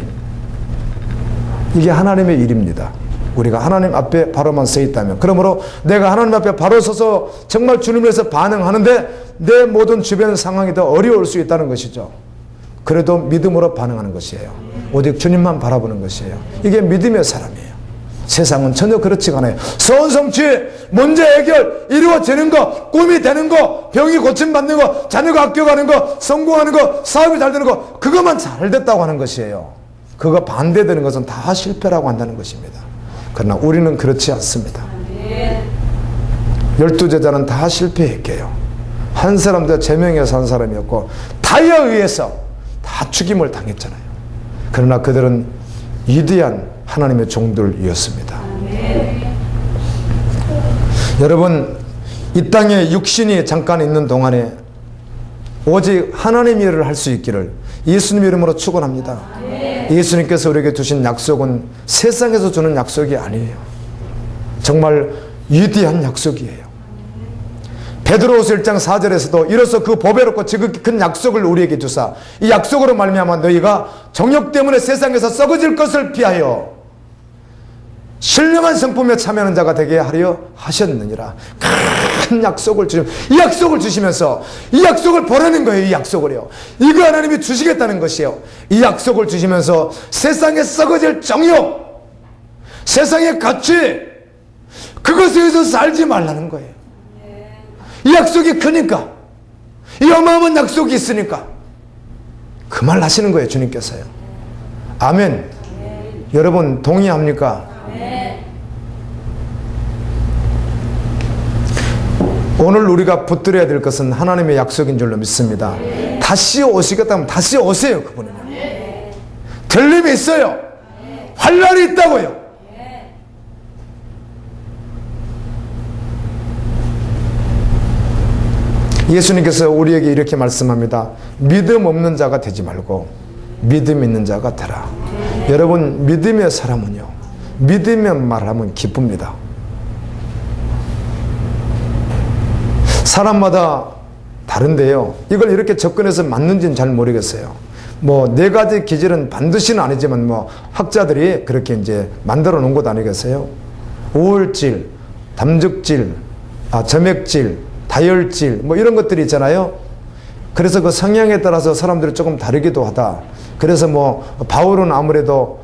이게 하나님의 일입니다. 우리가 하나님 앞에 바로만 서 있다면. 그러므로 내가 하나님 앞에 바로 서서 정말 주님을 위해서 반응하는데 내 모든 주변 상황이 더 어려울 수 있다는 것이죠. 그래도 믿음으로 반응하는 것이에요. 오직 주님만 바라보는 것이에요. 이게 믿음의 사람이에요. 세상은 전혀 그렇지가 않아요. 소원성취, 문제 해결, 이루어지는 거, 꿈이 되는 거, 병이 고침받는 거, 자녀가 학교 가는 거, 성공하는 거, 사업이 잘 되는 거, 그것만 잘 됐다고 하는 것이에요. 그거 반대되는 것은 다 실패라고 한다는 것입니다. 그러나 우리는 그렇지 않습니다. 12제자는 다 실패했게요. 한 사람도 제명해서 한 사람이었고 다에 의해서 다 죽임을 당했잖아요. 그러나 그들은 위대한 하나님의 종들이었습니다. 여러분, 이 땅에 육신이 잠깐 있는 동안에 오직 하나님 일을 할 수 있기를 예수님 이름으로 축원합니다. 예수님께서 우리에게 주신 약속은 세상에서 주는 약속이 아니에요. 정말 위대한 약속이에요. 베드로후서 1장 4절에서도 이로써 그 보배롭고 지극히 큰 약속을 우리에게 주사 이 약속으로 말미암아 너희가 정욕 때문에 세상에서 썩어질 것을 피하여 신령한 성품에 참여하는 자가 되게 하려 하셨느니라. 큰 약속을 이 약속을 주시면서 이 약속을 보내는 거예요. 이 약속을요. 이거 하나님이 주시겠다는 것이에요. 이 약속을 주시면서 세상에 썩어질 정욕, 세상의 가치, 그것에 의해서 살지 말라는 거예요. 이 약속이 크니까, 이 어마어마한 약속이 있으니까 그 말 하시는 거예요. 주님께서요. 아멘. 여러분 동의합니까? 오늘 우리가 붙들어야 될 것은 하나님의 약속인 줄로 믿습니다. 다시 오시겠다면 다시 오세요. 그분은요. 들림이 있어요. 환란이 있다고요. 예수님께서 우리에게 이렇게 말씀합니다. 믿음 없는 자가 되지 말고 믿음 있는 자가 되라. 여러분, 믿음의 사람은요, 믿음의 말하면 기쁩니다. 사람마다 다른데요, 이걸 이렇게 접근해서 맞는지는 잘 모르겠어요. 뭐 네 가지 기질은 반드시는 아니지만 뭐 학자들이 그렇게 이제 만들어 놓은 것 아니겠어요? 우울질, 담즙질, 점액질, 다혈질, 뭐 이런 것들이 있잖아요. 그래서 그 성향에 따라서 사람들이 조금 다르기도 하다. 그래서 뭐 바울은 아무래도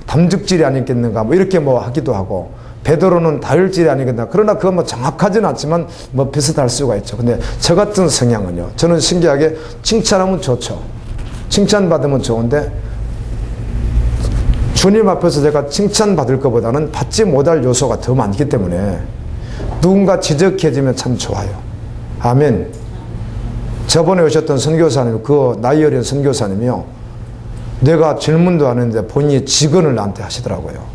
담즙질이 아니겠는가 뭐 이렇게 뭐 하기도 하고, 베드로는 다혈질이 아니겠나. 그러나 그건 뭐 정확하지는 않지만 뭐 비슷할 수가 있죠. 근데 저 같은 성향은요, 저는 신기하게 칭찬하면 좋죠. 칭찬받으면 좋은데 주님 앞에서 제가 칭찬받을 것보다는 받지 못할 요소가 더 많기 때문에 누군가 지적해지면 참 좋아요. 아멘. 저번에 오셨던 선교사님, 그 나이 어린 선교사님이요, 내가 질문도 안 했는데 본인이 직언을 나한테 하시더라고요.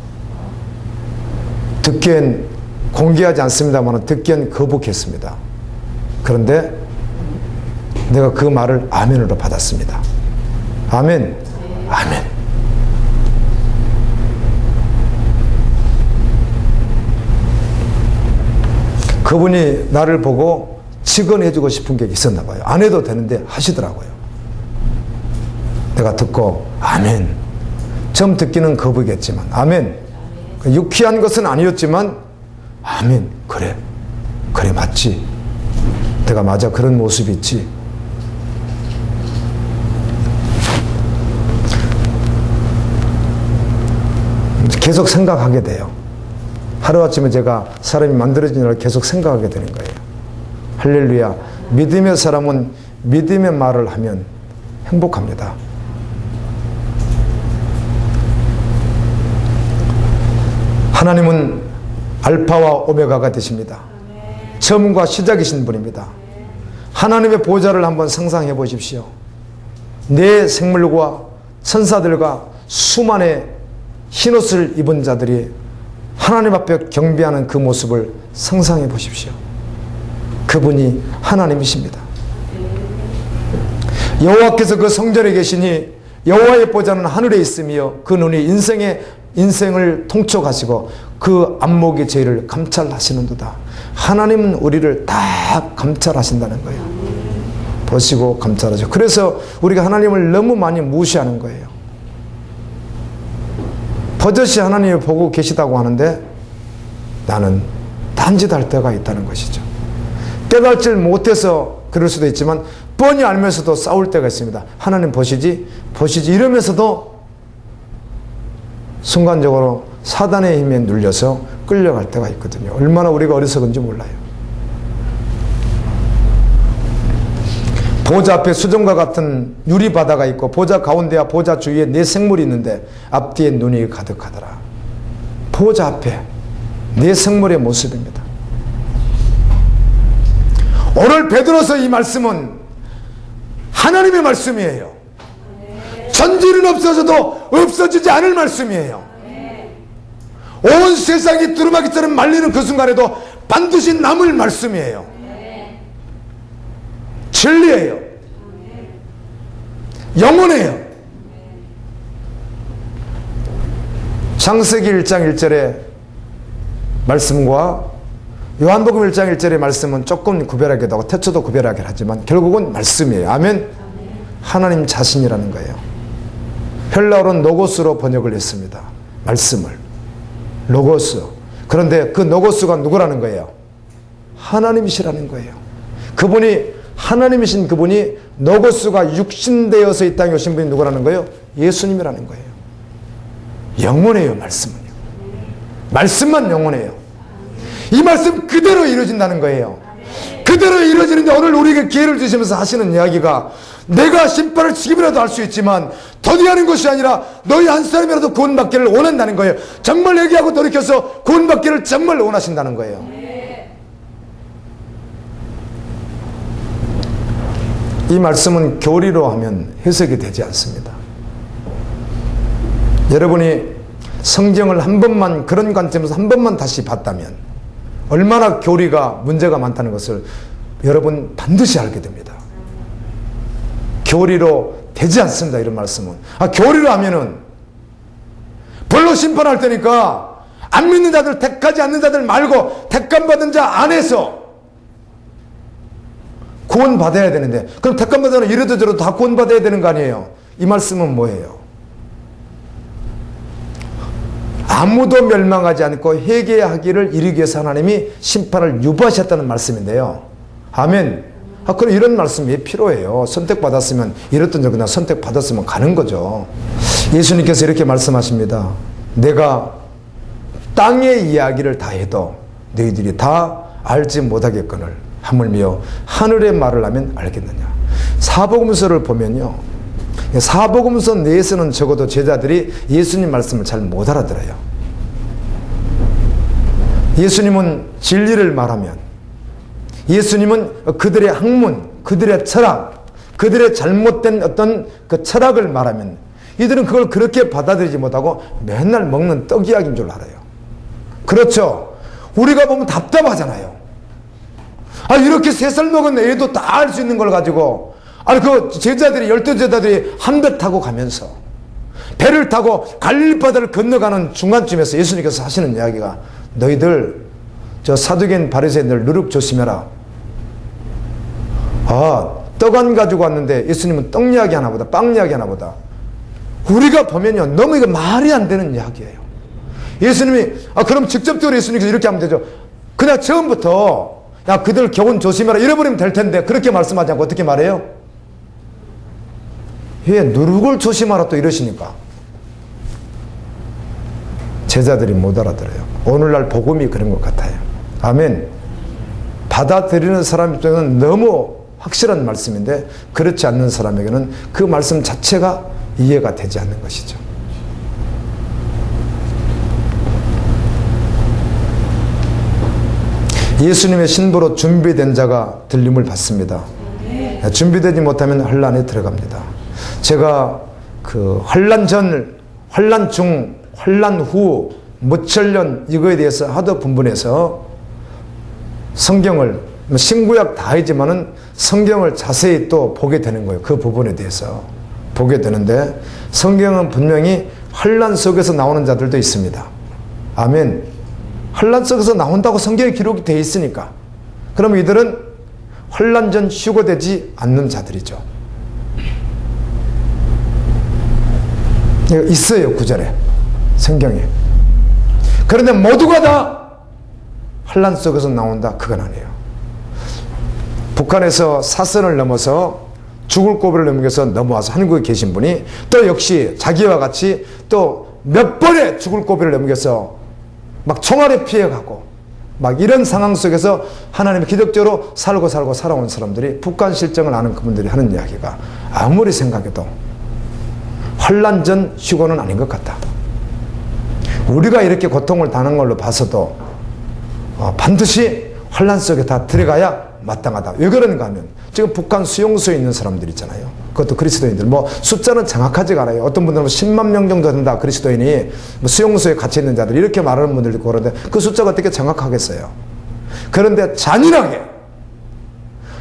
듣기엔 공개하지 않습니다만 듣기엔 거북했습니다. 그런데 내가 그 말을 아멘으로 받았습니다. 아멘. 아멘. 그분이 나를 보고 직언해주고 싶은 게 있었나 봐요. 안 해도 되는데 하시더라고요. 내가 듣고 아멘. 처음 듣기는 거북했지만 아멘. 유쾌한 것은 아니었지만 아멘. 그래 맞지. 내가 맞아, 그런 모습이 있지. 계속 생각하게 돼요. 하루아침에 제가 사람이 만들어진 걸 계속 생각하게 되는 거예요. 할렐루야. 믿음의 사람은 믿음의 말을 하면 행복합니다. 하나님은 알파와 오메가가 되십니다. 처음과 시작이신 분입니다. 하나님의 보좌를 한번 상상해 보십시오. 내 생물과 천사들과 수많은 흰옷을 입은 자들이 하나님 앞에 경배하는 그 모습을 상상해 보십시오. 그분이 하나님이십니다. 여호와께서 그 성전에 계시니 여호와의 보좌는 하늘에 있으며 그 눈이 인생을 통촉하시고 그 안목의 죄를 감찰하시는도다. 하나님은 우리를 다 감찰하신다는 거예요. 보시고 감찰하죠. 그래서 우리가 하나님을 너무 많이 무시하는 거예요. 버젓이 하나님을 보고 계시다고 하는데 나는 딴짓할 때가 있다는 것이죠. 깨달질 못해서 그럴 수도 있지만 뻔히 알면서도 싸울 때가 있습니다. 하나님 보시지 이러면서도 순간적으로 사단의 힘에 눌려서 끌려갈 때가 있거든요. 얼마나 우리가 어리석은지 몰라요. 보좌 앞에 수정과 같은 유리바다가 있고 보좌 가운데와 보좌 주위에 네 생물이 있는데 앞뒤에 눈이 가득하더라. 보좌 앞에 네 생물의 모습입니다. 오늘 베드로서 이 말씀은 하나님의 말씀이에요. 전지는 없어져도 없어지지 않을 말씀이에요. 온 세상이 두루마기처럼 말리는 그 순간에도 반드시 남을 말씀이에요. 진리예요. 영원해요. 창세기 1장 1절의 말씀과 요한복음 1장 1절의 말씀은 조금 구별하기도 하고 태초도 구별하긴 하지만 결국은 말씀이에요. 아멘. 하나님 자신이라는 거예요. 헬라어로는 노고스로 번역을 했습니다. 말씀을. 로고스. 그런데 그 노고스가 누구라는 거예요? 하나님이시라는 거예요. 그분이 하나님이신 그분이 노고스가 육신되어서 이 땅에 오신 분이 누구라는 거예요? 예수님이라는 거예요. 영원해요. 말씀은요. 말씀만 영원해요. 이 말씀 그대로 이루어진다는 거예요. 그대로 이루어지는데 오늘 우리에게 기회를 주시면서 하시는 이야기가 내가 심판을 지금이라도 할 수 있지만 더디하는 것이 아니라 너희 한 사람이라도 구원받기를 원한다는 거예요. 정말 얘기하고 돌이켜서 구원받기를 정말 원하신다는 거예요. 이 말씀은 교리로 하면 해석이 되지 않습니다. 여러분이 성경을 한 번만 그런 관점에서 한 번만 다시 봤다면 얼마나 교리가 문제가 많다는 것을 여러분 반드시 알게 됩니다. 교리로 되지 않습니다. 이런 말씀은. 교리로 하면은 벌로 심판할 테니까 안 믿는 자들, 택하지 않는 자들 말고 택감받은 자 안에서 구원받아야 되는데 그럼 택감받은 자는 이래도 저래도 다 구원받아야 되는 거 아니에요? 이 말씀은 뭐예요? 아무도 멸망하지 않고 회개하기를 이루기 위해서 하나님이 심판을 유보하셨다는 말씀인데요. 아멘. 그럼 이런 말씀이 필요해요. 선택받았으면 이랬던 적이나 선택받았으면 가는 거죠. 예수님께서 이렇게 말씀하십니다. 내가 땅의 이야기를 다 해도 너희들이 다 알지 못하겠거늘 하물며 하늘의 말을 하면 알겠느냐. 사복음서를 보면요. 사복음서 내에서는 적어도 제자들이 예수님 말씀을 잘 못 알아들어요. 예수님은 진리를 말하면 예수님은 그들의 학문, 그들의 철학, 그들의 잘못된 어떤 그 철학을 말하면 이들은 그걸 그렇게 받아들이지 못하고 맨날 먹는 떡 이야기인 줄 알아요. 그렇죠. 우리가 보면 답답하잖아요. 이렇게 3살 먹은 애도 다 알 수 있는 걸 가지고 그 제자들이 12제자들이 한 배 타고 가면서 배를 타고 갈릴리 바다를 건너가는 중간쯤에서 예수님께서 하시는 이야기가 너희들 저 사두개인 바리새인들 누룩 조심해라. 떡 안 가지고 왔는데 예수님은 떡 이야기 하나 보다 빵 이야기 하나 보다. 우리가 보면요 너무 이거 말이 안 되는 이야기예요. 예수님이 그럼 직접적으로 예수님께서 이렇게 하면 되죠. 그냥 처음부터 야 그들 교훈 조심해라 이래버리면 될 텐데 그렇게 말씀하지 않고 어떻게 말해요? 왜 누룩을 조심하라 또 이러시니까. 제자들이 못 알아들어요. 오늘날 복음이 그런 것 같아요. 아멘. 받아들이는 사람 입장에서는 너무 확실한 말씀인데 그렇지 않는 사람에게는 그 말씀 자체가 이해가 되지 않는 것이죠. 예수님의 신부로 준비된 자가 들림을 받습니다. 준비되지 못하면 환란에 들어갑니다. 제가 그 환란 전, 환란 중, 환란 후, 무천년 이거에 대해서 하도 분분해서 성경을 신구약 다 알지만은 성경을 자세히 또 보게 되는 거예요. 그 부분에 대해서 보게 되는데 성경은 분명히 환란 속에서 나오는 자들도 있습니다. 아멘. 환란 속에서 나온다고 성경에 기록이 되어 있으니까 그러면 이들은 환란 전 휴거되지 않는 자들이죠. 있어요, 구절에 성경에. 그런데 모두가 다 환란 속에서 나온다, 그건 아니에요. 북한에서 사선을 넘어서 죽을 고비를 넘겨서 넘어와서 한국에 계신 분이 또 역시 자기와 같이 또 몇 번의 죽을 고비를 넘겨서 막 총알에 피해가고 막 이런 상황 속에서 하나님이 기적적으로 살고 살아온 사람들이 북한 실정을 아는 그분들이 하는 이야기가 아무리 생각해도 환란 전 휴거는 아닌 것 같다. 우리가 이렇게 고통을 당한 걸로 봐서도 반드시 환란 속에 다 들어가야 마땅하다. 왜 그런가 하면 지금 북한 수용소에 있는 사람들 있잖아요. 그것도 그리스도인들. 뭐 숫자는 정확하지가 않아요. 어떤 분들은 10만 명 정도 된다. 그리스도인이 뭐 수용소에 갇혀 있는 자들 이렇게 말하는 분들도 있고 그런데 그 숫자가 어떻게 정확하겠어요. 그런데 잔인하게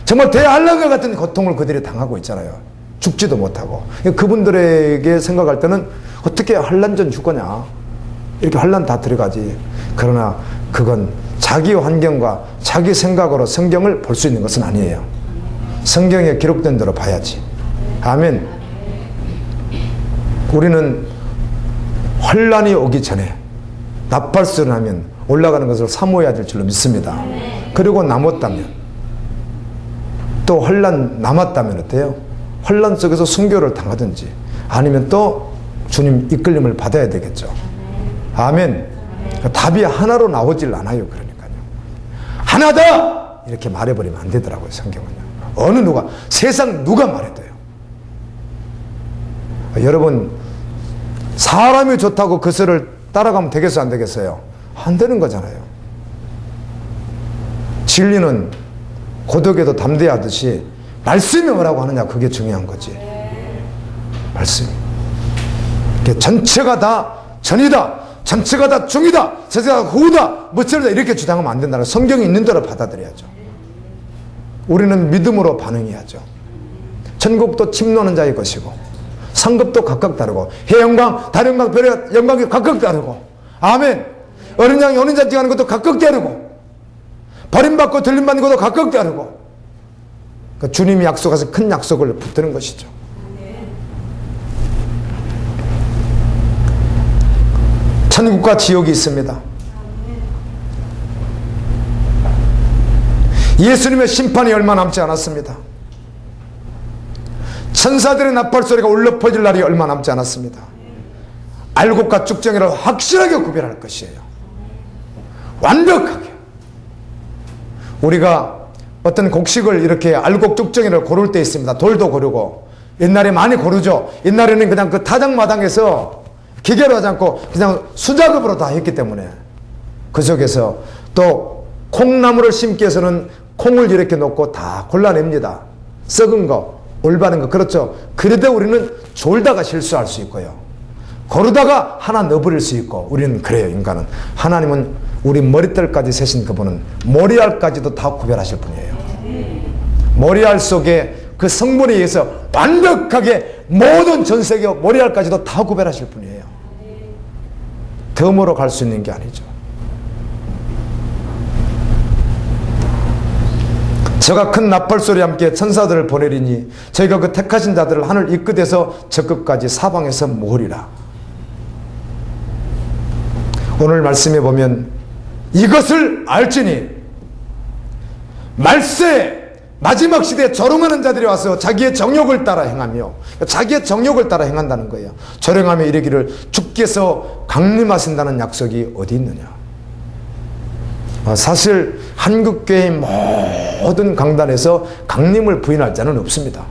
정말 대환란과 같은 고통을 그들이 당하고 있잖아요. 죽지도 못하고. 그분들에게 생각할 때는 어떻게 환란 전 휴거냐. 이렇게 환란 다 들어가지. 그러나 그건 자기 환경과 자기 생각으로 성경을 볼 수 있는 것은 아니에요. 성경에 기록된 대로 봐야지. 아멘. 우리는 환란이 오기 전에 나팔수를 하면 올라가는 것을 사모해야 될 줄로 믿습니다. 그리고 남았다면 또 환란 남았다면 어때요? 환란 속에서 순교를 당하든지 아니면 또 주님 이끌림을 받아야 되겠죠. 아멘. 답이 하나로 나오질 않아요. 그러니까요. 하나다! 이렇게 말해버리면 안 되더라고요. 성경은요. 어느 누가, 세상 누가 말해도요. 여러분, 사람이 좋다고 그 설을 따라가면 되겠어요? 안 되겠어요? 안 되는 거잖아요. 진리는 고독에도 담대하듯이 말씀이 뭐라고 하느냐, 그게 중요한 거지. 말씀이. 전체가 다 전이다. 전체가 다 중이다. 전체가 다 후다. 뭐처럼 이렇게 주장하면 안 된다는 성경이 있는 대로 받아들여야죠. 우리는 믿음으로 반응해야죠. 천국도 침노하는 자의 것이고 상급도 각각 다르고 해영광, 달영광, 별의 영광이 각각 다르고 아멘. 어린 양이 어린 자식 하는 것도 각각 다르고 버림받고 들림받는 것도 각각 다르고 그러니까 주님이 약속하신 큰 약속을 붙드는 것이죠. 천국과 지옥이 있습니다. 예수님의 심판이 얼마 남지 않았습니다. 천사들의 나팔소리가 울려 퍼질 날이 얼마 남지 않았습니다. 알곡과 쭉정이를 확실하게 구별할 것이에요. 완벽하게. 우리가 어떤 곡식을 이렇게 알곡 쭉정이를 고를 때 있습니다. 돌도 고르고 옛날에 많이 고르죠. 옛날에는 그냥 그 타작마당에서 기계로 하지 않고 그냥 수작업으로 다 했기 때문에 그 속에서 또 콩나물을 심기 위해서는 콩을 이렇게 놓고 다 골라냅니다. 썩은 거, 올바른 거. 그렇죠. 그래도 우리는 졸다가 실수할 수 있고요. 고르다가 하나 넣어버릴 수 있고 우리는 그래요. 인간은. 하나님은 우리 머리털까지 세신 그분은 머리알까지도 다 구별하실 분이에요. 머리알 속에 그 성분에 의해서 완벽하게 모든 전 세계 머리알까지도 다 구별하실 분이에요. 덤으로 갈 수 있는 게 아니죠. 저가 큰 나팔소리와 함께 천사들을 보내리니 저희가 그 택하신 자들을 하늘 이 끝에서 저 끝까지 사방에서 모으리라. 오늘 말씀에 보면 이것을 알지니 말세 마지막 시대에 조롱하는 자들이 와서 자기의 정욕을 따라 행하며, 자기의 정욕을 따라 행한다는 거예요. 조롱하며 이르기를 주께서 강림하신다는 약속이 어디 있느냐. 사실 한국교회의 모든 강단에서 강림을 부인할 자는 없습니다.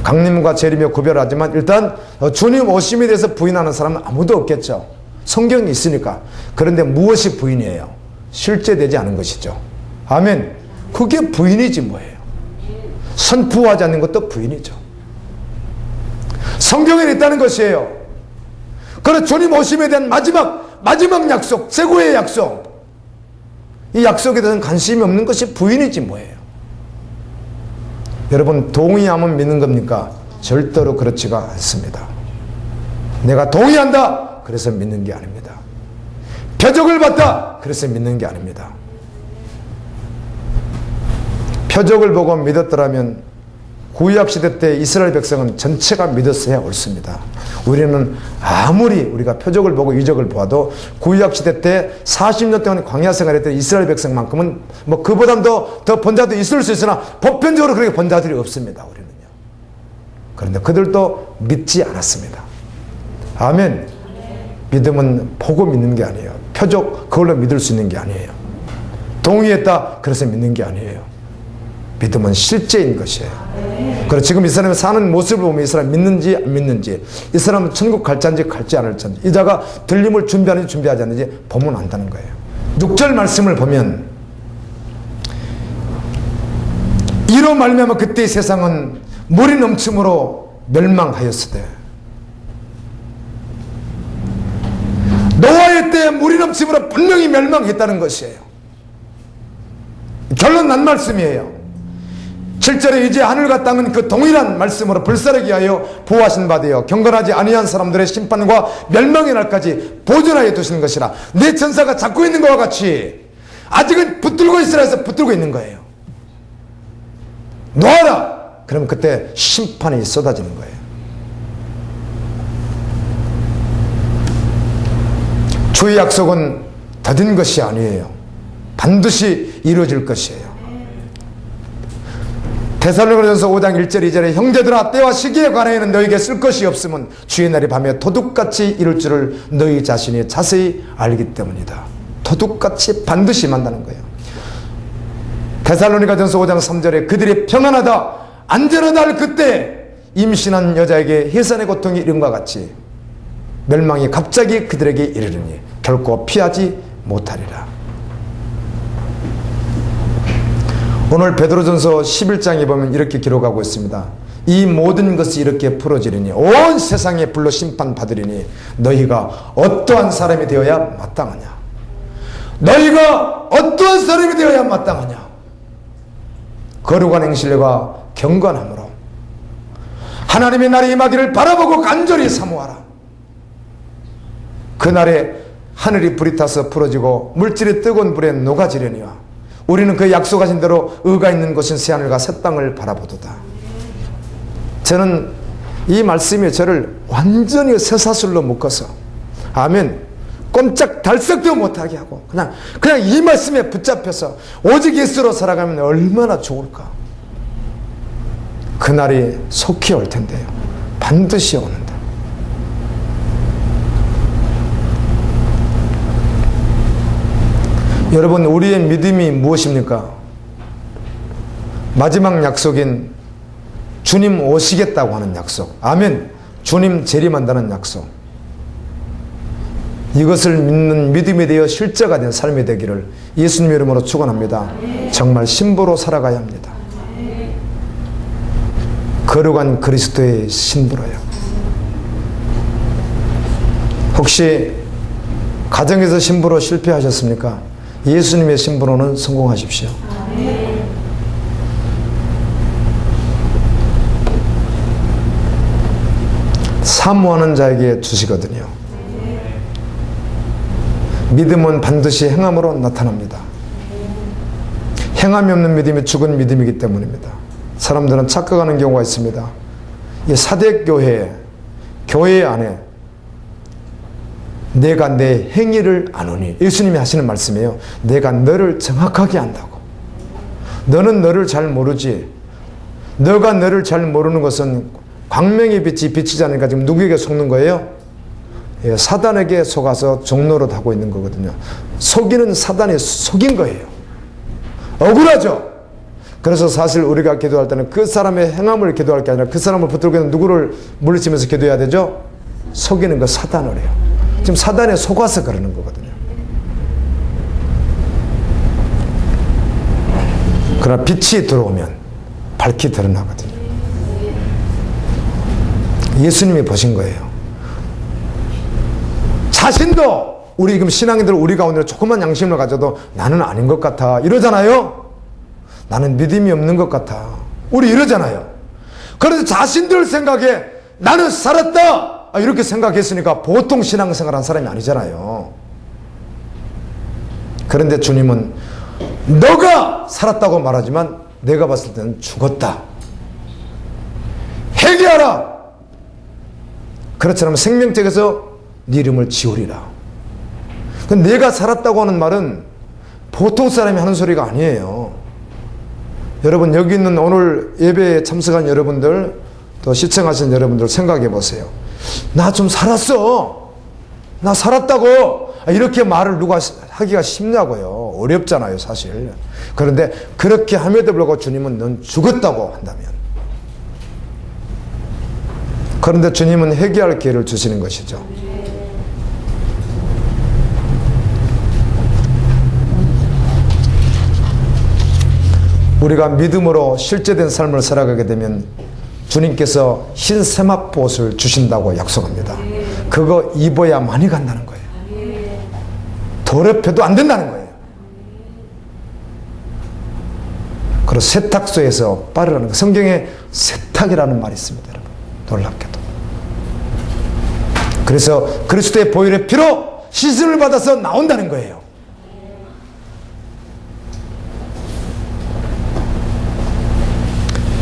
강림과 재림에 구별하지만 일단 주님 오심에 대해서 부인하는 사람은 아무도 없겠죠. 성경이 있으니까. 그런데 무엇이 부인이에요? 실제되지 않은 것이죠. 아멘. 그게 부인이지 뭐예요. 선포하지 않는 것도 부인이죠. 성경에 있다는 것이에요. 그래서 주님 오심에 대한 마지막 약속, 최고의 약속, 이 약속에 대해서는 관심이 없는 것이 부인이지 뭐예요. 여러분, 동의하면 믿는 겁니까? 절대로 그렇지가 않습니다. 내가 동의한다 그래서 믿는 게 아닙니다. 표적을 봤다 그래서 믿는 게 아닙니다. 표적을 보고 믿었더라면 구약시대 때 이스라엘 백성은 전체가 믿었어야 옳습니다. 우리는 아무리 우리가 표적을 보고 이적을 보아도 구약시대 때 40년 동안 광야 생활했던 이스라엘 백성만큼은 뭐 그보다도 더 본 자도 있을 수 있으나 보편적으로 그렇게 본 자들이 없습니다. 우리는요. 그런데 그들도 믿지 않았습니다. 아멘. 믿음은 보고 믿는 게 아니에요. 표적 그걸로 믿을 수 있는 게 아니에요. 동의했다 그래서 믿는 게 아니에요. 믿음은 실제인 것이에요. 그리고 지금 이 사람이 사는 모습을 보면 이 사람이 믿는지 안 믿는지, 이 사람은 천국 갈지인지 갈지 않을지, 이 자가 들림을 준비하는지 준비하지 않는지 보면 안다는 거예요. 6절 말씀을 보면 이로 말미암아 그때의 세상은 물이 넘침으로 멸망하였으되, 노아의 때에 물이 넘침으로 분명히 멸망했다는 것이에요. 결론 난 말씀이에요. 7절에 이제 하늘과 땅은 그 동일한 말씀으로 불사르게 하여 보호하신 바 되어 경건하지 아니한 사람들의 심판과 멸망의 날까지 보존하여 두시는 것이라. 내 천사가 잡고 있는 것과 같이 아직은 붙들고 있으라 해서 붙들고 있는 거예요. 놓아라! 그럼 그때 심판이 쏟아지는 거예요. 주의 약속은 더딘 것이 아니에요. 반드시 이루어질 것이에요. 데살로니가전서 5장 1절 2절에 형제들아, 때와 시기에 관하여는 너에게 쓸 것이 없음은 주의 날이 밤에 도둑같이 이룰 줄을 너희 자신이 자세히 알기 때문이다. 도둑같이 반드시 임한다는 거예요. 데살로니가전서 5장 3절에 그들이 평안하다 안전하다 할 그때 임신한 여자에게 해산의 고통이 이름과 같이 멸망이 갑자기 그들에게 이르르니 결코 피하지 못하리라. 오늘 베드로전서 11장에 보면 이렇게 기록하고 있습니다. 이 모든 것이 이렇게 풀어지리니 온 세상에 불로 심판받으리니 너희가 어떠한 사람이 되어야 마땅하냐. 너희가 어떠한 사람이 되어야 마땅하냐. 거룩한 행실과 경건함으로 하나님의 날이 임하기를 바라보고 간절히 사모하라. 그날에 하늘이 불이 타서 풀어지고 물질이 뜨거운 불에 녹아지려니와 우리는 그 약속하신 대로 의가 있는 곳인 새하늘과 새 땅을 바라보도다. 저는 이 말씀이 저를 완전히 쇠사슬로 묶어서 아멘 꼼짝 달싹도 못하게 하고 그냥 이 말씀에 붙잡혀서 오직 예수로 살아가면 얼마나 좋을까. 그날이 속히 올 텐데요. 반드시 오는데. 여러분, 우리의 믿음이 무엇입니까? 마지막 약속인 주님 오시겠다고 하는 약속. 아멘. 주님 재림한다는 약속. 이것을 믿는 믿음에 대해 실제가 된 삶이 되기를 예수님 이름으로 축원합니다. 정말 신부로 살아가야 합니다. 거룩한 그리스도의 신부로요. 혹시 가정에서 신부로 실패하셨습니까? 예수님의 신부로는 성공하십시오. 사모하는 자에게 주시거든요. 믿음은 반드시 행함으로 나타납니다. 행함이 없는 믿음이 죽은 믿음이기 때문입니다. 사람들은 착각하는 경우가 있습니다. 이 사대교회, 교회 안에 내가 내 행위를 아노니, 예수님이 하시는 말씀이에요. 내가 너를 정확하게 안다고. 너는 너를 잘 모르지. 너가 너를 잘 모르는 것은 광명의 빛이 비치지 않으니까 지금 누구에게 속는 거예요? 예, 사단에게 속아서 종노릇 하고 있는 거거든요. 속이는 사단이 속인 거예요. 억울하죠? 그래서 사실 우리가 기도할 때는 그 사람의 행함을 기도할 게 아니라 그 사람을 붙들고 있는 누구를 물리치면서 기도해야 되죠? 속이는 거 사단을 해요. 지금 사단에 속아서 그러는 거거든요. 그러나 빛이 들어오면 밝히 드러나거든요. 예수님이 보신 거예요. 자신도 우리 지금 신앙인들 우리 가운데 조그만 양심을 가져도 나는 아닌 것 같아 이러잖아요. 나는 믿음이 없는 것 같아. 우리 이러잖아요. 그래서 자신들 생각에 나는 살았다 이렇게 생각했으니까 보통 신앙생활한 사람이 아니잖아요. 그런데 주님은 너가 살았다고 말하지만 내가 봤을 때는 죽었다. 회개하라. 그렇지 않으면 생명책에서 네 이름을 지우리라. 내가 살았다고 하는 말은 보통 사람이 하는 소리가 아니에요. 여러분 여기 있는 오늘 예배에 참석한 여러분들 또 시청하신 여러분들 생각해 보세요. 나 좀 살았어. 나 살았다고. 이렇게 말을 누가 하기가 쉽냐고요. 어렵잖아요 사실. 그런데 그렇게 함에도 불구하고 주님은 넌 죽었다고 한다면, 그런데 주님은 회개할 기회를 주시는 것이죠. 우리가 믿음으로 실제된 삶을 살아가게 되면 주님께서 흰 세마포옷을 주신다고 약속합니다. 그거 입어야만이 간다는 거예요. 더럽혀도 안 된다는 거예요. 그리고 세탁소에서 빠르라는 거. 성경에 세탁이라는 말이 있습니다. 여러분 놀랍게도. 그래서 그리스도의 보혈의 피로 씻음을 받아서 나온다는 거예요.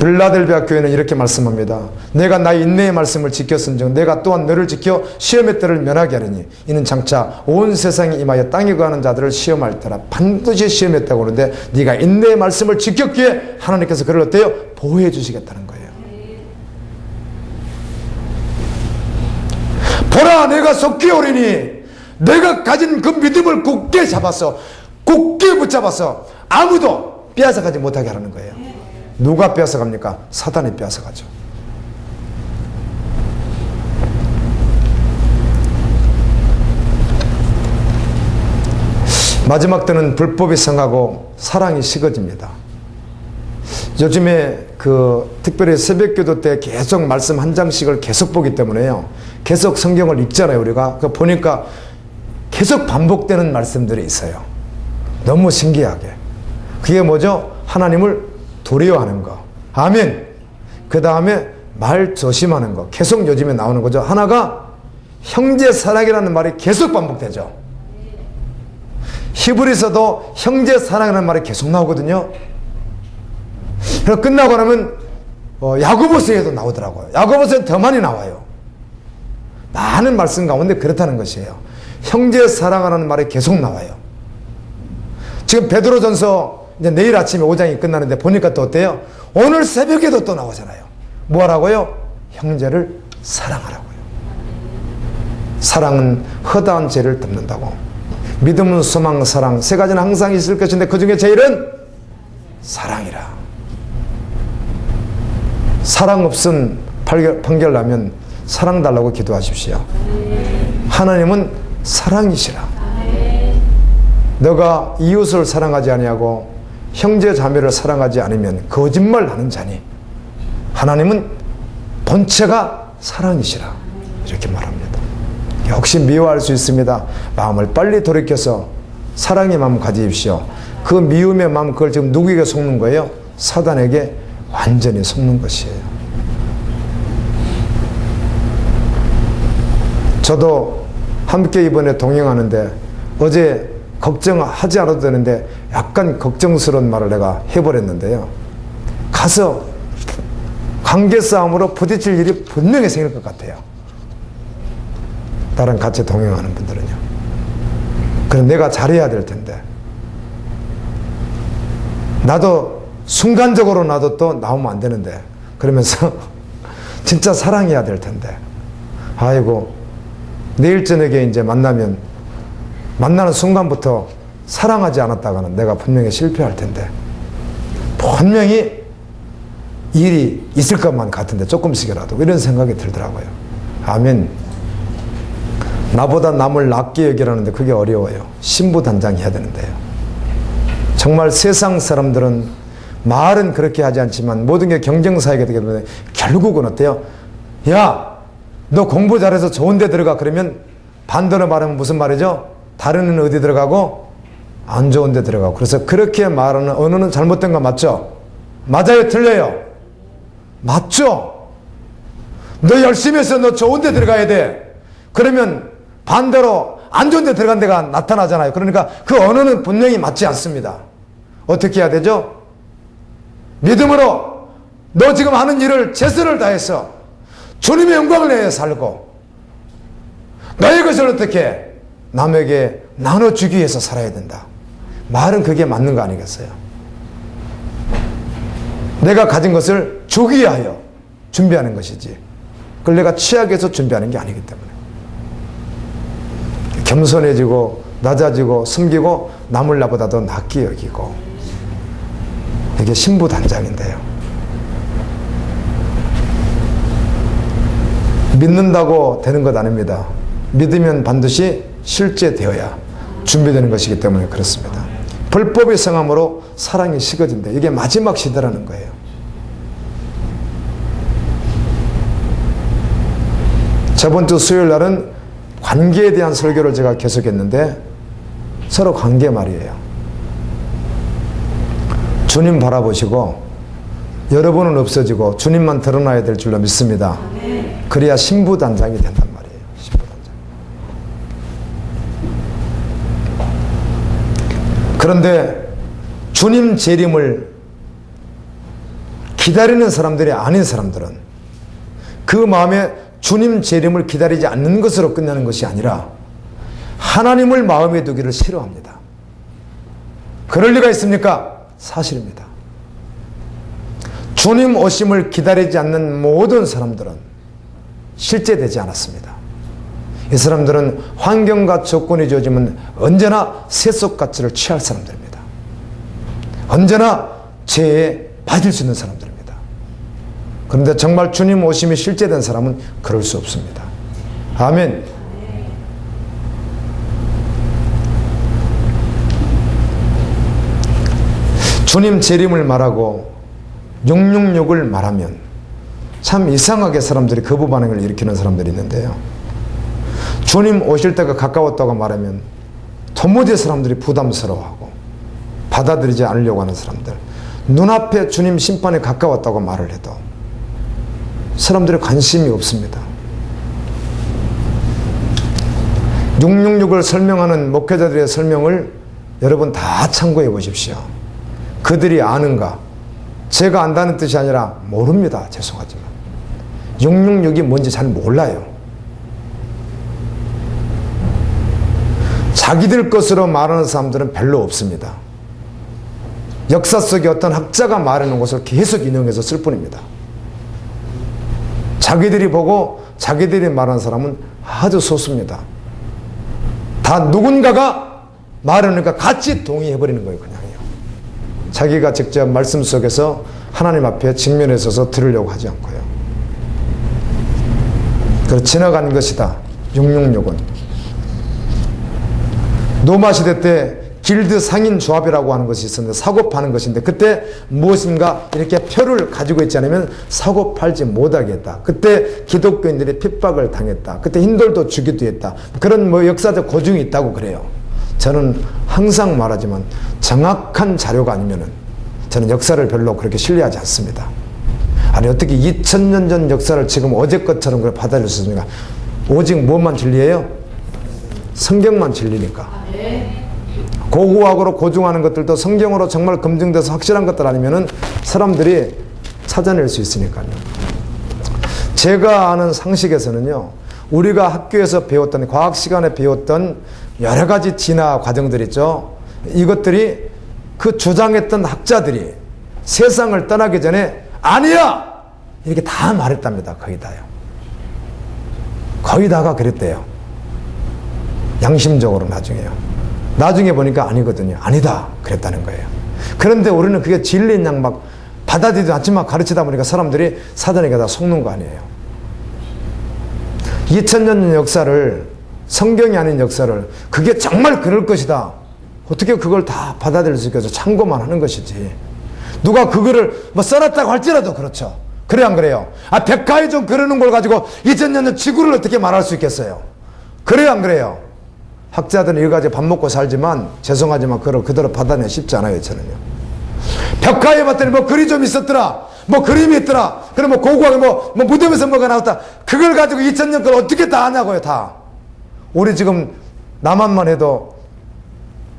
빌라델비아 교회는 이렇게 말씀합니다. 내가 나의 인내의 말씀을 지켰은즉 내가 또한 너를 지켜 시험의 때를 면하게 하리니 이는 장차 온 세상에 임하여 땅에 거하는 자들을 시험할 때라. 반드시 시험했다고 하는데 네가 인내의 말씀을 지켰기에 하나님께서 그를 어때요? 보호해 주시겠다는 거예요. 보라 내가 속히 오리니 내가 가진 그 믿음을 굳게 잡아서 굳게 붙잡아서 아무도 빼앗아가지 못하게 하라는 거예요. 누가 빼앗아갑니까? 사단이 빼앗아가죠. 마지막 때는 불법이 성하고 사랑이 식어집니다. 요즘에 특별히 새벽기도 때 계속 말씀 한 장씩을 계속 보기 때문에요. 계속 성경을 읽잖아요 우리가. 보니까 계속 반복되는 말씀들이 있어요. 너무 신기하게. 그게 뭐죠? 하나님을 두려워하는 거. 아멘. 그 다음에 말 조심하는 거. 계속 요즘에 나오는 거죠. 하나가 형제 사랑이라는 말이 계속 반복되죠. 히브리서도 형제 사랑이라는 말이 계속 나오거든요. 그래서 끝나고 나면 야고보서에도 나오더라고요. 야고보서에 더 많이 나와요. 많은 말씀 가운데 그렇다는 것이에요. 형제 사랑하라는 말이 계속 나와요. 지금 베드로전서 이제 내일 아침에 5장이 끝나는데 보니까 또 어때요? 오늘 새벽에도 또 나오잖아요. 뭐 하라고요? 형제를 사랑하라고요. 사랑은 허다한 죄를 덮는다고. 믿음은 소망, 사랑 세 가지는 항상 있을 것인데 그 중에 제일은 사랑이라. 사랑 없음 판결 나면 사랑 달라고 기도하십시오. 하나님은 사랑이시라. 너가 이웃을 사랑하지 아니하고 형제 자매를 사랑하지 않으면 거짓말하는 자니 하나님은 본체가 사랑이시라 이렇게 말합니다. 역시 미워할 수 있습니다. 마음을 빨리 돌이켜서 사랑의 마음 가지십시오. 그 미움의 마음 그걸 지금 누구에게 속는 거예요? 사단에게 완전히 속는 것이에요. 저도 함께 이번에 동행하는데 어제 걱정하지 않아도 되는데 약간 걱정스러운 말을 내가 해버렸는데요. 가서 관계 싸움으로 부딪힐 일이 분명히 생길 것 같아요. 나랑 같이 동행하는 분들은요. 그럼 내가 잘해야 될 텐데 나도 순간적으로 나도 또 나오면 안 되는데 그러면서 진짜 사랑해야 될 텐데 아이고 내일 저녁에 이제 만나면 만나는 순간부터 사랑하지 않았다가는 내가 분명히 실패할 텐데 분명히 일이 있을 것만 같은데 조금씩이라도 이런 생각이 들더라고요. 아멘. 나보다 남을 낫게 여기라는데 그게 어려워요. 신부단장해야 되는데요. 정말 세상 사람들은 말은 그렇게 하지 않지만 모든 게 경쟁사회가 되기 때문에 결국은 어때요? 야, 너 공부 잘해서 좋은 데 들어가. 그러면 반대로 말하면 무슨 말이죠? 다른 애는 어디 들어가고 안 좋은 데 들어가고. 그래서 그렇게 말하는 언어는 잘못된 거 맞죠? 맞아요? 틀려요? 맞죠? 너 열심히 해서 너 좋은 데 들어가야 돼. 그러면 반대로 안 좋은 데 들어간 데가 나타나잖아요. 그러니까 그 언어는 분명히 맞지 않습니다. 어떻게 해야 되죠? 믿음으로 너 지금 하는 일을 최선을 다해서 주님의 영광을 내어 살고 너의 것을 어떻게 남에게 나눠주기 위해서 살아야 된다. 말은 그게 맞는 거 아니겠어요? 내가 가진 것을 주기 위하여 준비하는 것이지 그걸 내가 취하기 위해서 준비하는 게 아니기 때문에 겸손해지고 낮아지고 섬기고 남을 나보다도 낫게 여기고 이게 신부단장인데요. 믿는다고 되는 것 아닙니다. 믿으면 반드시 실제되어야 준비되는 것이기 때문에 그렇습니다. 불법의 성함으로 사랑이 식어진다. 이게 마지막 시대라는 거예요. 저번 주 수요일 날은 관계에 대한 설교를 제가 계속했는데 서로 관계 말이에요. 주님 바라보시고 여러분은 없어지고 주님만 드러나야 될 줄로 믿습니다. 그래야 신부단장이 된단 말이에요. 신부단장. 그런데 주님 재림을 기다리는 사람들이 아닌 사람들은 그 마음에 주님 재림을 기다리지 않는 것으로 끝나는 것이 아니라 하나님을 마음에 두기를 싫어합니다. 그럴 리가 있습니까? 사실입니다. 주님 오심을 기다리지 않는 모든 사람들은 실제되지 않았습니다. 이 사람들은 환경과 조건이 주어지면 언제나 세속가치를 취할 사람들입니다. 언제나 죄에 빠질 수 있는 사람들입니다. 그런데 정말 주님 오심이 실제된 사람은 그럴 수 없습니다. 아멘. 주님 재림을 말하고 666을 말하면 참 이상하게 사람들이 거부 반응을 일으키는 사람들이 있는데요. 주님 오실 때가 가까웠다고 말하면 도무지 사람들이 부담스러워하고 받아들이지 않으려고 하는 사람들, 눈앞에 주님 심판이 가까웠다고 말을 해도 사람들이 관심이 없습니다. 666을 설명하는 목회자들의 설명을 여러분 다 참고해 보십시오. 그들이 아는가? 제가 안다는 뜻이 아니라 모릅니다. 죄송하지만 666이 뭔지 잘 몰라요. 자기들 것으로 말하는 사람들은 별로 없습니다. 역사 속에 어떤 학자가 말하는 것을 계속 인용해서 쓸 뿐입니다. 자기들이 보고 자기들이 말하는 사람은 아주 소수입니다. 다 누군가가 말하니까 같이 동의해버리는 거예요. 그냥요. 자기가 직접 말씀 속에서 하나님 앞에 직면해 서서 들으려고 하지 않고요. 그래서 지나간 것이다. 666은 노마 시대 때 길드 상인 조합이라고 하는 것이 있었는데 사고 파는 것인데 그때 무엇인가 이렇게 표를 가지고 있지 않으면 사고 팔지 못하게 했다. 그때 기독교인들이 핍박을 당했다. 그때 힌돌도 죽이도 했다. 그런 역사적 고증이 있다고 그래요. 저는 항상 말하지만 정확한 자료가 아니면은 저는 역사를 별로 그렇게 신뢰하지 않습니다. 아니 어떻게 2000년 전 역사를 지금 어제 것처럼 그렇게 받아들일 수 있습니까? 오직 무엇만 진리예요? 성경만 진리니까. 고고학으로 고증하는 것들도 성경으로 정말 검증돼서 확실한 것들 아니면은 사람들이 찾아낼 수 있으니까요. 제가 아는 상식에서는요, 우리가 학교에서 배웠던, 과학 시간에 배웠던 여러 가지 진화 과정들 있죠. 이것들이 그 주장했던 학자들이 세상을 떠나기 전에 아니야! 이렇게 다 말했답니다. 거의 다요. 거의 다가 그랬대요. 양심적으로 나중에요. 나중에 보니까 아니거든요. 아니다. 그랬다는 거예요. 그런데 우리는 그게 진리인 양 막 받아들이지 않지만 가르치다 보니까 사람들이 사단에게 다 속는 거 아니에요. 2000년 역사를, 성경이 아닌 역사를, 그게 정말 그럴 것이다. 어떻게 그걸 다 받아들일 수 있겠어? 참고만 하는 것이지. 누가 그거를 뭐 써놨다고 할지라도 그렇죠. 그래 안 그래요? 아, 백화에 좀 그러는 걸 가지고 2000년 지구를 어떻게 말할 수 있겠어요? 그래요 안 그래요? 학자들은 이거 가지고 밥 먹고 살지만 죄송하지만 그걸 그대로 받아내기 쉽지 않아요. 저는요. 벽화에 봤더니 뭐 글이 좀 있었더라, 뭐 그림이 있더라, 그럼 뭐 고고하게 뭐 무덤에서 뭐가 나왔다, 그걸 가지고 2000년 걸 어떻게 다 아냐고요. 다. 우리 지금 남한만 해도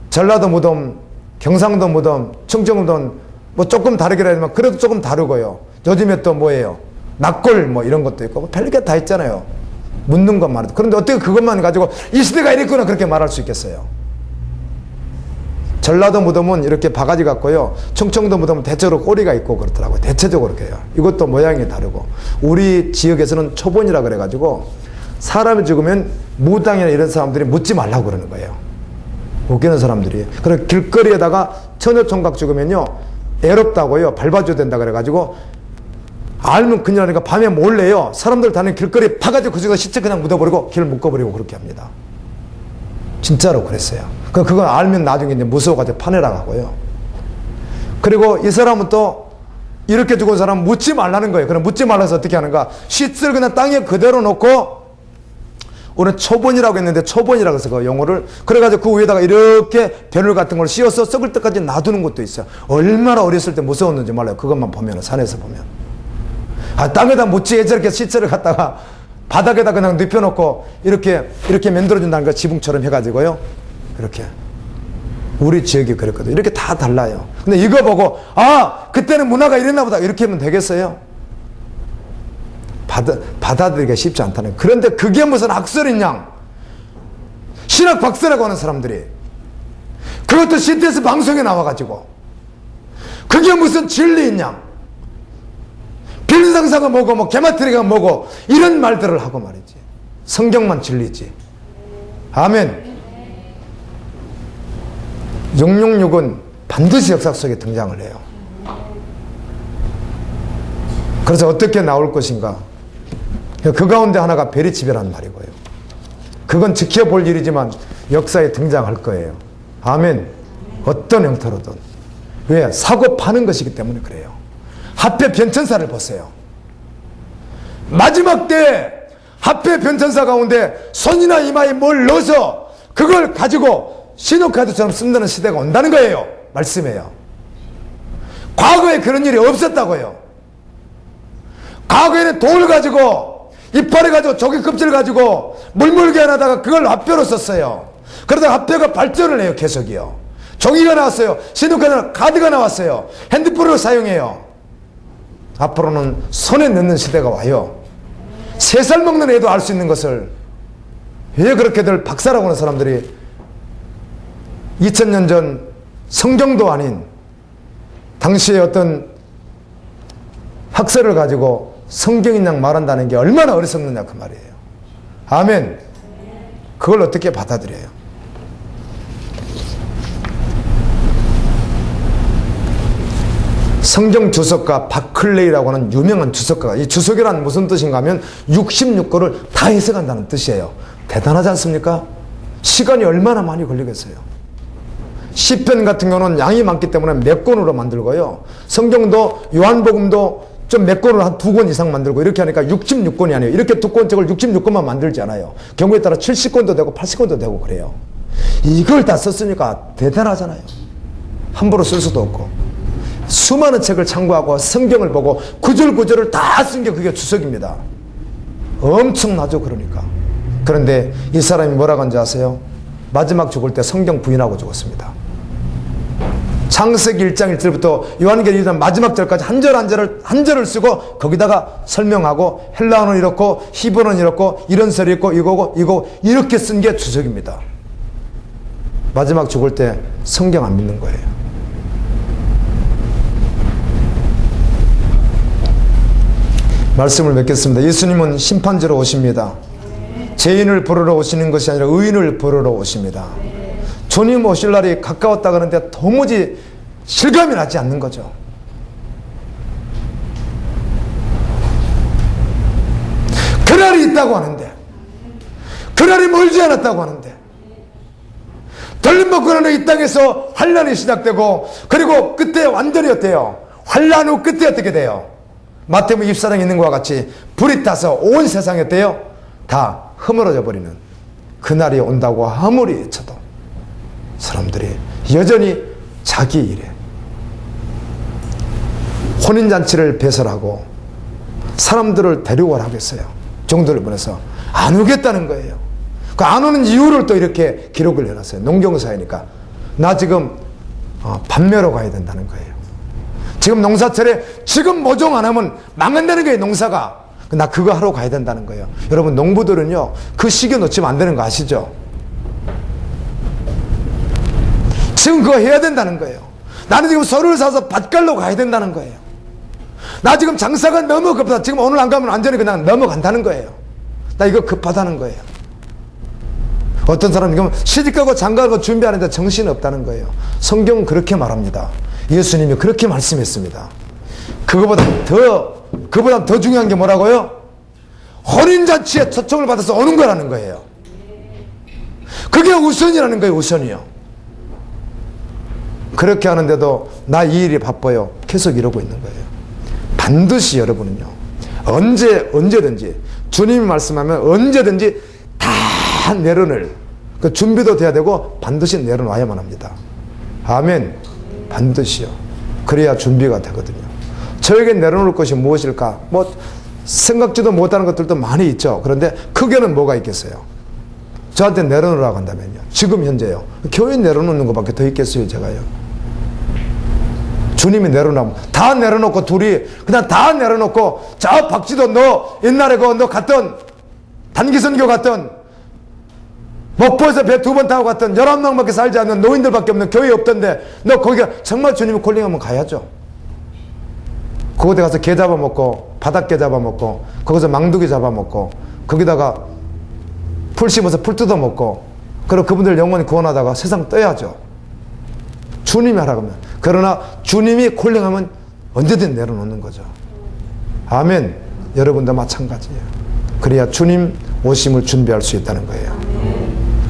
전라도 무덤, 경상도 무덤, 충청 무덤 뭐 조금 다르긴 하지만 그래도 조금 다르고요. 요즘에 또 뭐예요? 낙골 뭐 이런 것도 있고 뭐 별게 다 있잖아요. 묻는 것만 해도. 그런데 어떻게 그것만 가지고 이 시대가 이랬구나 그렇게 말할 수 있겠어요? 전라도 무덤은 이렇게 바가지 같고요. 충청도 무덤은 대체적으로 꼬리가 있고 그렇더라고요. 대체적으로 그래요. 이것도 모양이 다르고. 우리 지역에서는 초본이라 그래가지고 사람이 죽으면 무당이나 이런 사람들이 묻지 말라고 그러는 거예요. 웃기는 사람들이. 그래서 길거리에다가 처녀총각 죽으면요, 애롭다고요, 밟아줘야 된다 그래가지고 알면 큰일 나니까 밤에 몰래요, 사람들 다니는 길거리에 파가지고 그 중에 시체 그냥 묻어버리고 길 묶어버리고 그렇게 합니다. 진짜로 그랬어요. 그건 알면 나중에 이제 무서워가지고 파내라고 하고요. 그리고 이 사람은 또 이렇게 죽은 사람 묻지 말라는 거예요. 그럼 묻지 말라서 어떻게 하는가? 쉿을 그냥 땅에 그대로 놓고, 우리는 초본이라고 했는데 초본이라고 해서 그 용어를, 그래가지고 그 위에다가 이렇게 벼늘 같은 걸 씌워서 썩을 때까지 놔두는 것도 있어요. 얼마나 어렸을 때 무서웠는지 몰라요. 그것만 보면, 산에서 보면. 아, 땅에다 묻지, 저렇게 시체를 갖다가 바닥에다 그냥 눕혀놓고 이렇게 만들어준다는 거, 지붕처럼 해가지고요. 이렇게. 우리 지역이 그랬거든요. 이렇게 다 달라요. 근데 이거 보고, 아, 그때는 문화가 이랬나 보다. 이렇게 하면 되겠어요? 받아들이기가 쉽지 않다는. 그런데 그게 무슨 학설인 양. 신학 박사라고 하는 사람들이. 그것도 CTS 방송에 나와가지고. 그게 무슨 진리인 양. 빌상사가 뭐고, 뭐, 게마트리가 뭐고, 이런 말들을 하고 말이지. 성경만 진리지. 아멘. 666은 반드시 역사 속에 등장을 해요. 그래서 어떻게 나올 것인가. 그 가운데 하나가 베리치베라는 말이고요. 그건 지켜볼 일이지만 역사에 등장할 거예요. 아멘. 어떤 형태로든. 왜? 사고 파는 것이기 때문에 그래요. 합해 변천사를 보세요. 마지막 때 합해 변천사 가운데 손이나 이마에 뭘 넣어서 그걸 가지고 신용카드처럼 쓴다는 시대가 온다는 거예요. 말씀해요. 과거에 그런 일이 없었다고요. 과거에는 돌 가지고 이파리 가지고 조개 껍질 가지고 물물게 하다가 그걸 합표로 썼어요. 그러다가 합표가 발전을 해요. 계속이요. 종이가 나왔어요. 신용카드는 카드가 나왔어요. 핸드폰을 사용해요. 앞으로는 손에 넣는 시대가 와요. 3살 먹는 애도 알 수 있는 것을 왜 그렇게들 박사라고 하는 사람들이 2000년 전 성경도 아닌 당시의 어떤 학설을 가지고 성경인 양 말한다는 게 얼마나 어리석느냐 그 말이에요. 아멘. 그걸 어떻게 받아들여요? 성경 주석가 바클레이라고 하는 유명한 주석가가, 이 주석이란 무슨 뜻인가 하면 66권을 다 해석한다는 뜻이에요. 대단하지 않습니까? 시간이 얼마나 많이 걸리겠어요. 시편 같은 경우는 양이 많기 때문에 몇 권으로 만들고요. 성경도 요한복음도 좀 몇 권으로 한 2권 이상 만들고 이렇게 하니까 66권이 아니에요. 이렇게 두꺼운 책을 66권만 만들지 않아요. 경우에 따라 70권도 되고 80권도 되고 그래요. 이걸 다 썼으니까 대단하잖아요. 함부로 쓸 수도 없고. 수많은 책을 참고하고 성경을 보고 구절구절을 다 쓴 게 그게 주석입니다. 엄청나죠. 그러니까. 그런데 이 사람이 뭐라고 한지 아세요? 마지막 죽을 때 성경 부인하고 죽었습니다. 창세기 1장 1절부터 요한계시록 1장 마지막 절까지 한 절을 쓰고 거기다가 설명하고 헬라어는 이렇고 히브리어는 이렇고 이런 설이 있고 이거고 이렇게 쓴 게 주석입니다. 마지막 죽을 때 성경 안 믿는 거예요. 말씀을 맺겠습니다. 예수님은 심판자로 오십니다. 죄인을 부르러 오시는 것이 아니라 의인을 부르러 오십니다. 주님 오실 날이 가까웠다 그러는데 도무지 실감이 나지 않는 거죠. 그날이 있다고 하는데, 그날이 멀지 않았다고 하는데, 들림먹고 나는 이 땅에서 환란이 시작되고, 그리고 끝에 완전히 어때요? 환란 후 끝에 어떻게 돼요? 마태복음 24장에 있는 것과 같이 불이 타서 온 세상에 어때요? 다 허물어져 버리는 그날이 온다고 아무리 쳐도 사람들이 여전히 자기 일에 혼인잔치를 배설하고 사람들을 데리고 하겠어요. 종들을 보내서 안 오겠다는 거예요. 그 안 오는 이유를 또 이렇게 기록을 해놨어요. 농경사회니까 나 지금 반매로 가야 된다는 거예요. 지금 농사철에 지금 모종 안 하면 망한다는 거예요. 농사가. 나 그거 하러 가야 된다는 거예요. 여러분 농부들은요 그 시기에 놓치면 안 되는 거 아시죠? 지금 그거 해야 된다는 거예요. 나는 지금 소를 사서 밭갈러 가야 된다는 거예요. 나 지금 장사가 너무 급하다. 지금 오늘 안 가면 완전히 그냥 넘어간다는 거예요. 나 이거 급하다는 거예요. 어떤 사람은 지금 시집가고 장가가고 준비하는데 정신이 없다는 거예요. 성경은 그렇게 말합니다. 예수님이 그렇게 말씀했습니다. 그거보다 더 중요한 게 뭐라고요? 혼인잔치에 초청을 받아서 오는 거라는 거예요. 그게 우선이라는 거예요. 우선이요. 그렇게 하는데도 나 이 일이 바빠요. 계속 이러고 있는 거예요. 반드시 여러분은요 언제든지 주님이 말씀하면 언제든지 다 내려놓을 그 준비도 돼야 되고 반드시 내려놔야만 합니다. 아멘. 반드시요. 그래야 준비가 되거든요. 저에게 내려놓을 것이 무엇일까? 뭐 생각지도 못하는 것들도 많이 있죠. 그런데 크게는 뭐가 있겠어요? 저한테 내려놓으라고 한다면요, 지금 현재요, 교회 내려놓는 것밖에 더 있겠어요? 제가요. 주님이 내려놓으면 다 내려놓고 둘이 그냥 다 내려놓고 저 박지도 너 옛날에 너 갔던 단기선교 갔던 목포에서 배 2번 타고 갔던 11명밖에 살지 않는 노인들밖에 없는 교회 없던데 너 거기가 정말 주님이 콜링하면 가야죠. 그곳에 가서 게 잡아먹고 바닷게 잡아먹고 거기서 망두기 잡아먹고 거기다가 풀 심어서 풀 뜯어먹고 그리고 그분들 영원히 구원하다가 세상 떠야죠. 주님이 하라고 하면. 그러나 주님이 콜링하면 언제든 내려놓는 거죠. 아멘. 여러분도 마찬가지예요. 그래야 주님 오심을 준비할 수 있다는 거예요.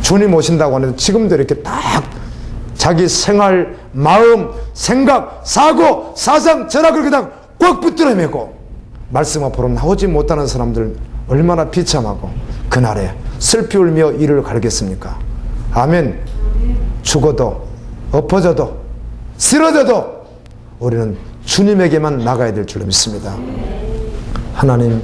주님 오신다고 하는데 지금도 이렇게 딱 자기 생활, 마음, 생각, 사고, 사상, 철학을 그냥 꽉 붙들어 매고 말씀 앞으로 나오지 못하는 사람들 얼마나 비참하고 그날에 슬피 울며 이를 갈겠습니까? 아멘. 죽어도 엎어져도 쓰러져도 우리는 주님에게만 나가야 될 줄로 믿습니다. 하나님